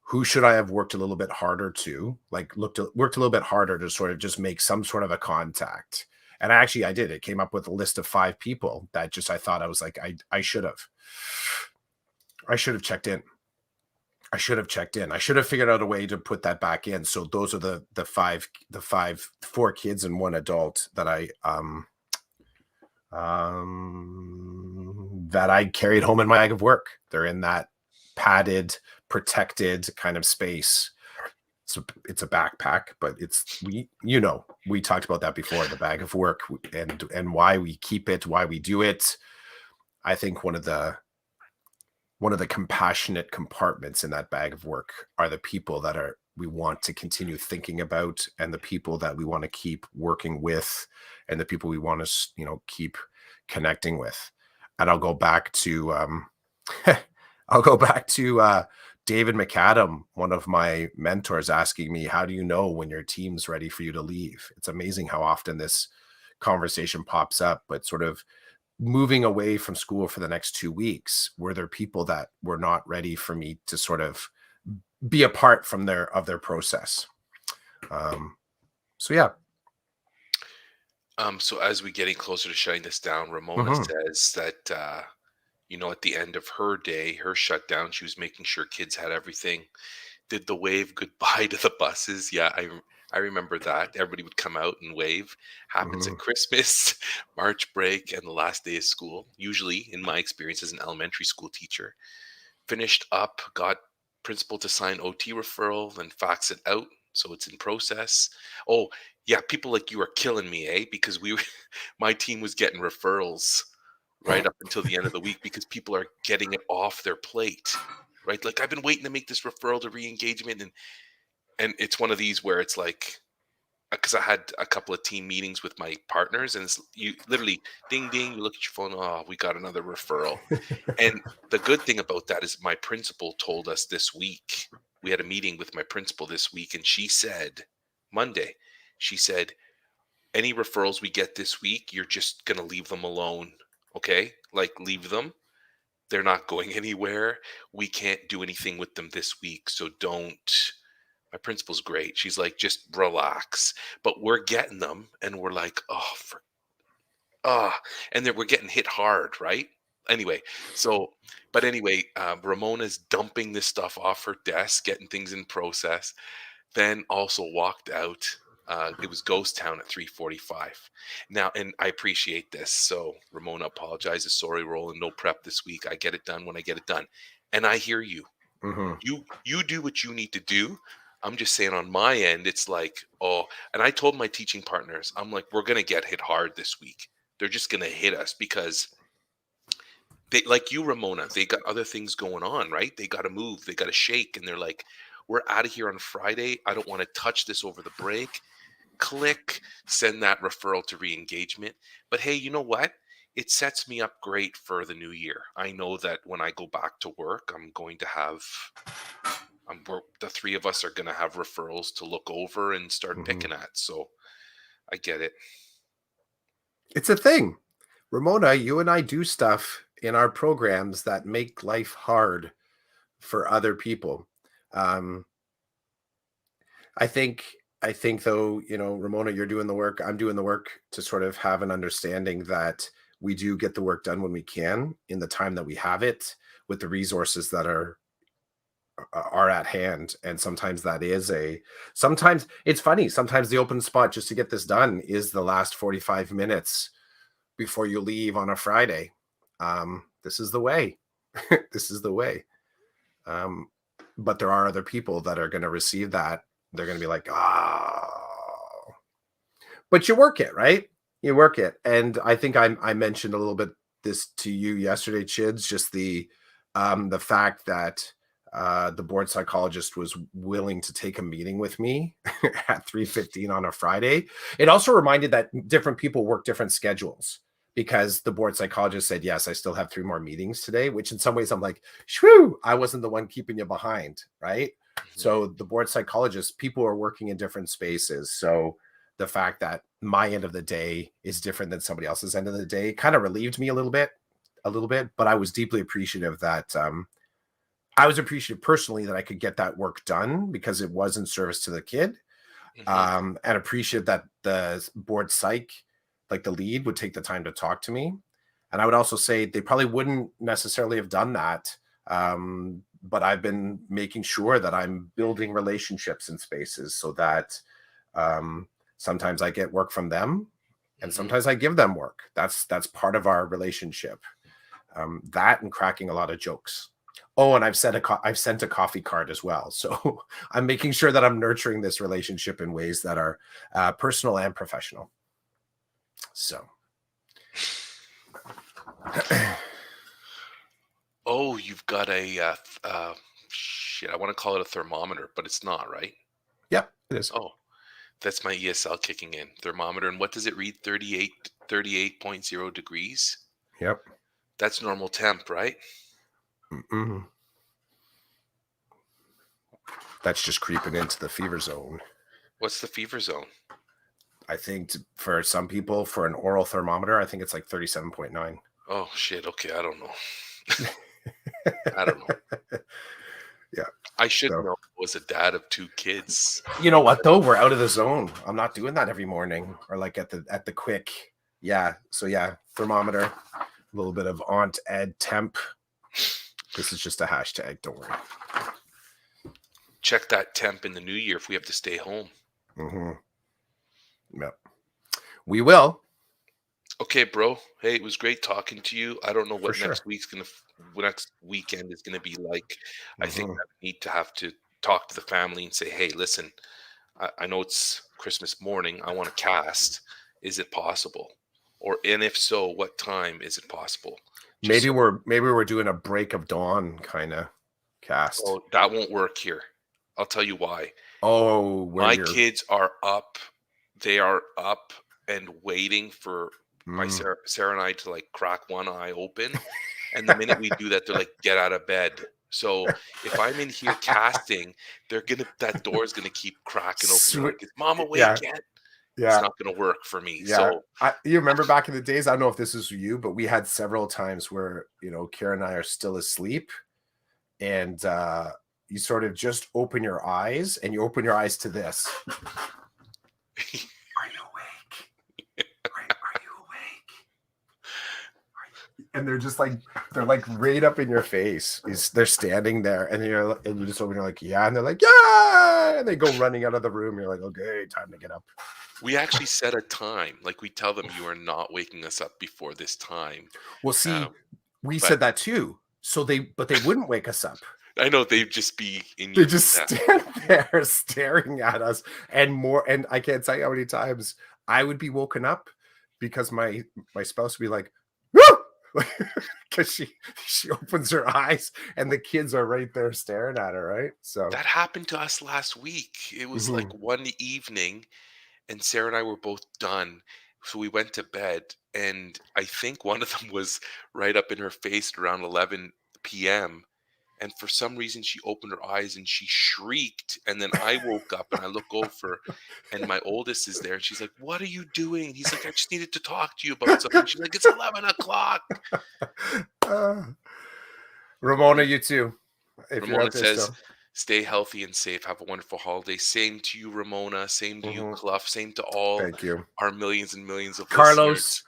who should I have worked a little bit harder to, like, worked a little bit harder to sort of just make some sort of a contact. And actually I did. It came up with a list of 5 people that just, I thought, I was like, I should have checked in. I should have checked in. I should have figured out a way to put that back in. So those are four kids and one adult that I carried home in my bag of work. They're in that padded, protected kind of space. So it's a backpack, but we talked about that before, the bag of work, and why we keep it, why we do it. I think one of the compassionate compartments in that bag of work are the people that we want to continue thinking about, and the people that we want to keep working with, and the people we want to keep connecting with. And I'll go back to David McAdam, one of my mentors, asking me, how do you know when your team's ready for you to leave? It's amazing how often this conversation pops up. But sort of moving away from school for the next 2 weeks, were there people that were not ready for me to sort of be a part from their process? So yeah. So as we getting closer to shutting this down, Ramona Hmm. says that at the end of her day, her shutdown, she was making sure kids had everything. Did the wave goodbye to the buses? Yeah, I remember that. Everybody would come out and wave. Happens at Hmm. Christmas, March break, and the last day of school. Usually, in my experience as an elementary school teacher, finished up, got principal to sign OT referral, then fax it out. So it's in process. Oh, yeah, people like you are killing me, eh? Because my team was getting referrals right up until the end of the week because people are getting it off their plate, right? Like I've been waiting to make this referral to re-engagement, and it's one of these where it's like, because I had a couple of team meetings with my partners, and it's you literally ding ding, you look at your phone, oh, we got another referral. And the good thing about that is my principal told us this week. We had a meeting with my principal this week, and she said, Monday, she said, any referrals we get this week, you're just going to leave them alone. Okay. Like, leave them. They're not going anywhere. We can't do anything with them this week. So don't. My principal's great. She's like, just relax. But we're getting them, and we're like, oh, ah, and then we're getting hit hard, right? Anyway, so but anyway, Ramona's dumping this stuff off her desk, getting things in process. Then also walked out. It was ghost town at 3:45. Now, and I appreciate this. So Ramona apologizes, sorry, Roland, no prep this week. I get it done when I get it done, and I hear you. Hmm. You do what you need to do. I'm just saying on my end, it's like, oh, and I told my teaching partners, I'm like, we're gonna get hit hard this week. They're just gonna hit us because they, like you, Ramona, they got other things going on, right? They gotta move, they gotta shake, and they're like, We're out of here on Friday. I don't want to touch this over the break. Click, send that referral to re-engagement. But hey, you know what? It sets me up great for the new year. I know that when I go back to work, I'm going to have the three of us are going to have referrals to look over and start Mhm. picking at. So I get it. It's a thing. Ramona, you and I do stuff in our programs that make life hard for other people. Um, I think I think though, Ramona, you're doing the work, I'm doing the work to sort of have an understanding that we do get the work done when we can in the time that we have it with the resources that are at hand. And sometimes it's funny, sometimes the open spot just to get this done is the last 45 minutes before you leave on a Friday. This is the way. This is the way. Um, but there are other people that are going to receive that. They're going to be like, but you work it, right? You work it. And I think I mentioned a little bit this to you yesterday, Chids, just the fact that the board psychologist was willing to take a meeting with me at 3:15 on a Friday. It also reminded that different people work different schedules, because the board psychologist said, yes, I still have 3 more meetings today, which in some ways I'm like, shoo, I wasn't the one keeping you behind, right? Mhm. So the board psychologist, people are working in different spaces. So the fact that my end of the day is different than somebody else's end of the day kind of relieved me a little bit, but I was deeply appreciative that I was appreciative personally that I could get that work done because it was in service to the kid. Mhm. And appreciative that the board psych, like the lead, would take the time to talk to me. And I would also say they probably wouldn't necessarily have done that. But I've been making sure that I'm building relationships in spaces so that um, sometimes I get work from them and Mhm. sometimes I give them work. That's part of our relationship. That and cracking a lot of jokes. Oh, and I've sent a coffee card as well. So I'm making sure that I'm nurturing this relationship in ways that are personal and professional. So Oh, you've got shit. I want to call it a thermometer, but it's not, right? yep, it is. Oh, that's my ESL kicking in. Thermometer. And what does it read? 38.0 degrees. Yep. That's normal temp, right? Mm-mm. That's just creeping into the fever zone. What's the fever zone? I think for some people, for an oral thermometer, I think it's like 37.9. Oh shit. Okay, I don't know. I don't know. Yeah. I should So know. I was a dad of 2 kids. you know what though? We're out of the zone. I'm not doing that every morning or like at the quick. Yeah. So yeah, thermometer, a little bit of Aunt Ed temp. This is just a hashtag. Don't worry. Check that temp in the new year if we have to stay home. Mm-hmm. Yep. We will Okay, bro. Hey, it was great talking to you. I don't know for what sure. next weekend is gonna be like. I think Mm-hmm. I need to have to talk to the family and say, hey, listen, I know it's Christmas morning. I want to cast. Is it possible? And if so, what time is it possible? Just so. Maybe we're doing a break of dawn kind of cast. Oh, that won't work here. I'll tell you why. Oh, where My you're. kids are up. They are up and waiting for my Mm. Sarah and I to like crack one eye open. And the minute we do that, they're like, get out of bed. So if I'm in here casting, that door is gonna keep cracking open. They're Swe- like, is mom awake yeah, yet? It's yeah, not gonna work for me. yeah. So You remember back in the days? I don't know if this is you, but we had several times where Kara and I are still asleep, and you sort of just open your eyes, and you open your eyes to this. Are you awake? Are you awake? And they're like right up in your face. They're standing there, and you just open. You're like, yeah, and they're like, yeah, and they go running out of the room. You're like, okay, time to get up. we actually set a time. Like we tell them you are not waking us up before this time. Well, Uh, see, we but said that too. But they wouldn't wake us up. I know they'd just be in They your just stand there staring at us, and I can't tell you how many times I would be woken up because my spouse would be like, woo! because she opens her eyes and the kids are right there staring at her, right? So, That happened to us last week. It was like mhm. one evening, and Sarah and I were both done. So we went to bed, and I think one of them was right up in her face around 11 p.m. And for some reason, she opened her eyes and she shrieked. And then I woke up and I look over, and my oldest is there. And she's like, "What are you doing?" And he's like, "I just needed to talk to you about something." She's like, "It's 11 o'clock." Uh, Ramona, you too, if you're Ramona out there says, still. "Stay healthy and safe. Have a wonderful holiday." Same to you, Ramona. Same to you, Mhm. Clough. Same to all Thank you. our millions and millions of Carlos, listeners.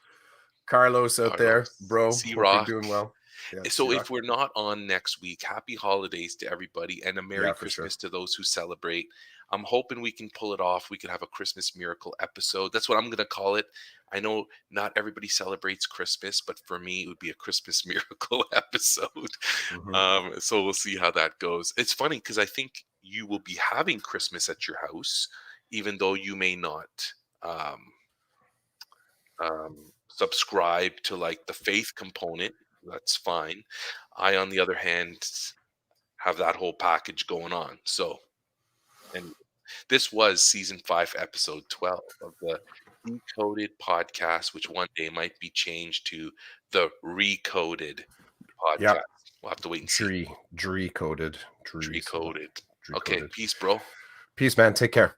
Carlos out there, Carlos, bro. C Hope you're Rock. doing well. Yeah, So C-Rock. if we're not on next week, happy holidays to everybody and a Merry Yeah, for sure. Christmas to those who celebrate. I'm hoping we can pull it off. We could have a Christmas miracle episode. That's what I'm going to call it. I know not everybody celebrates Christmas, but for me, it would be a Christmas miracle episode. Mhm. So we'll see how that goes. It's funny because I think you will be having Christmas at your house, even though you may not. Um, Subscribe to like the faith component. That's fine. I, on the other hand, have that whole package going on. So, and this was season 5, episode 12 of the Decoded podcast, which one day might be changed to the Recoded podcast. Yep. We'll have to wait and see. Dree coded. Dree something. Recoded. Dree Okay, coded. peace, bro. Peace, man. Take care.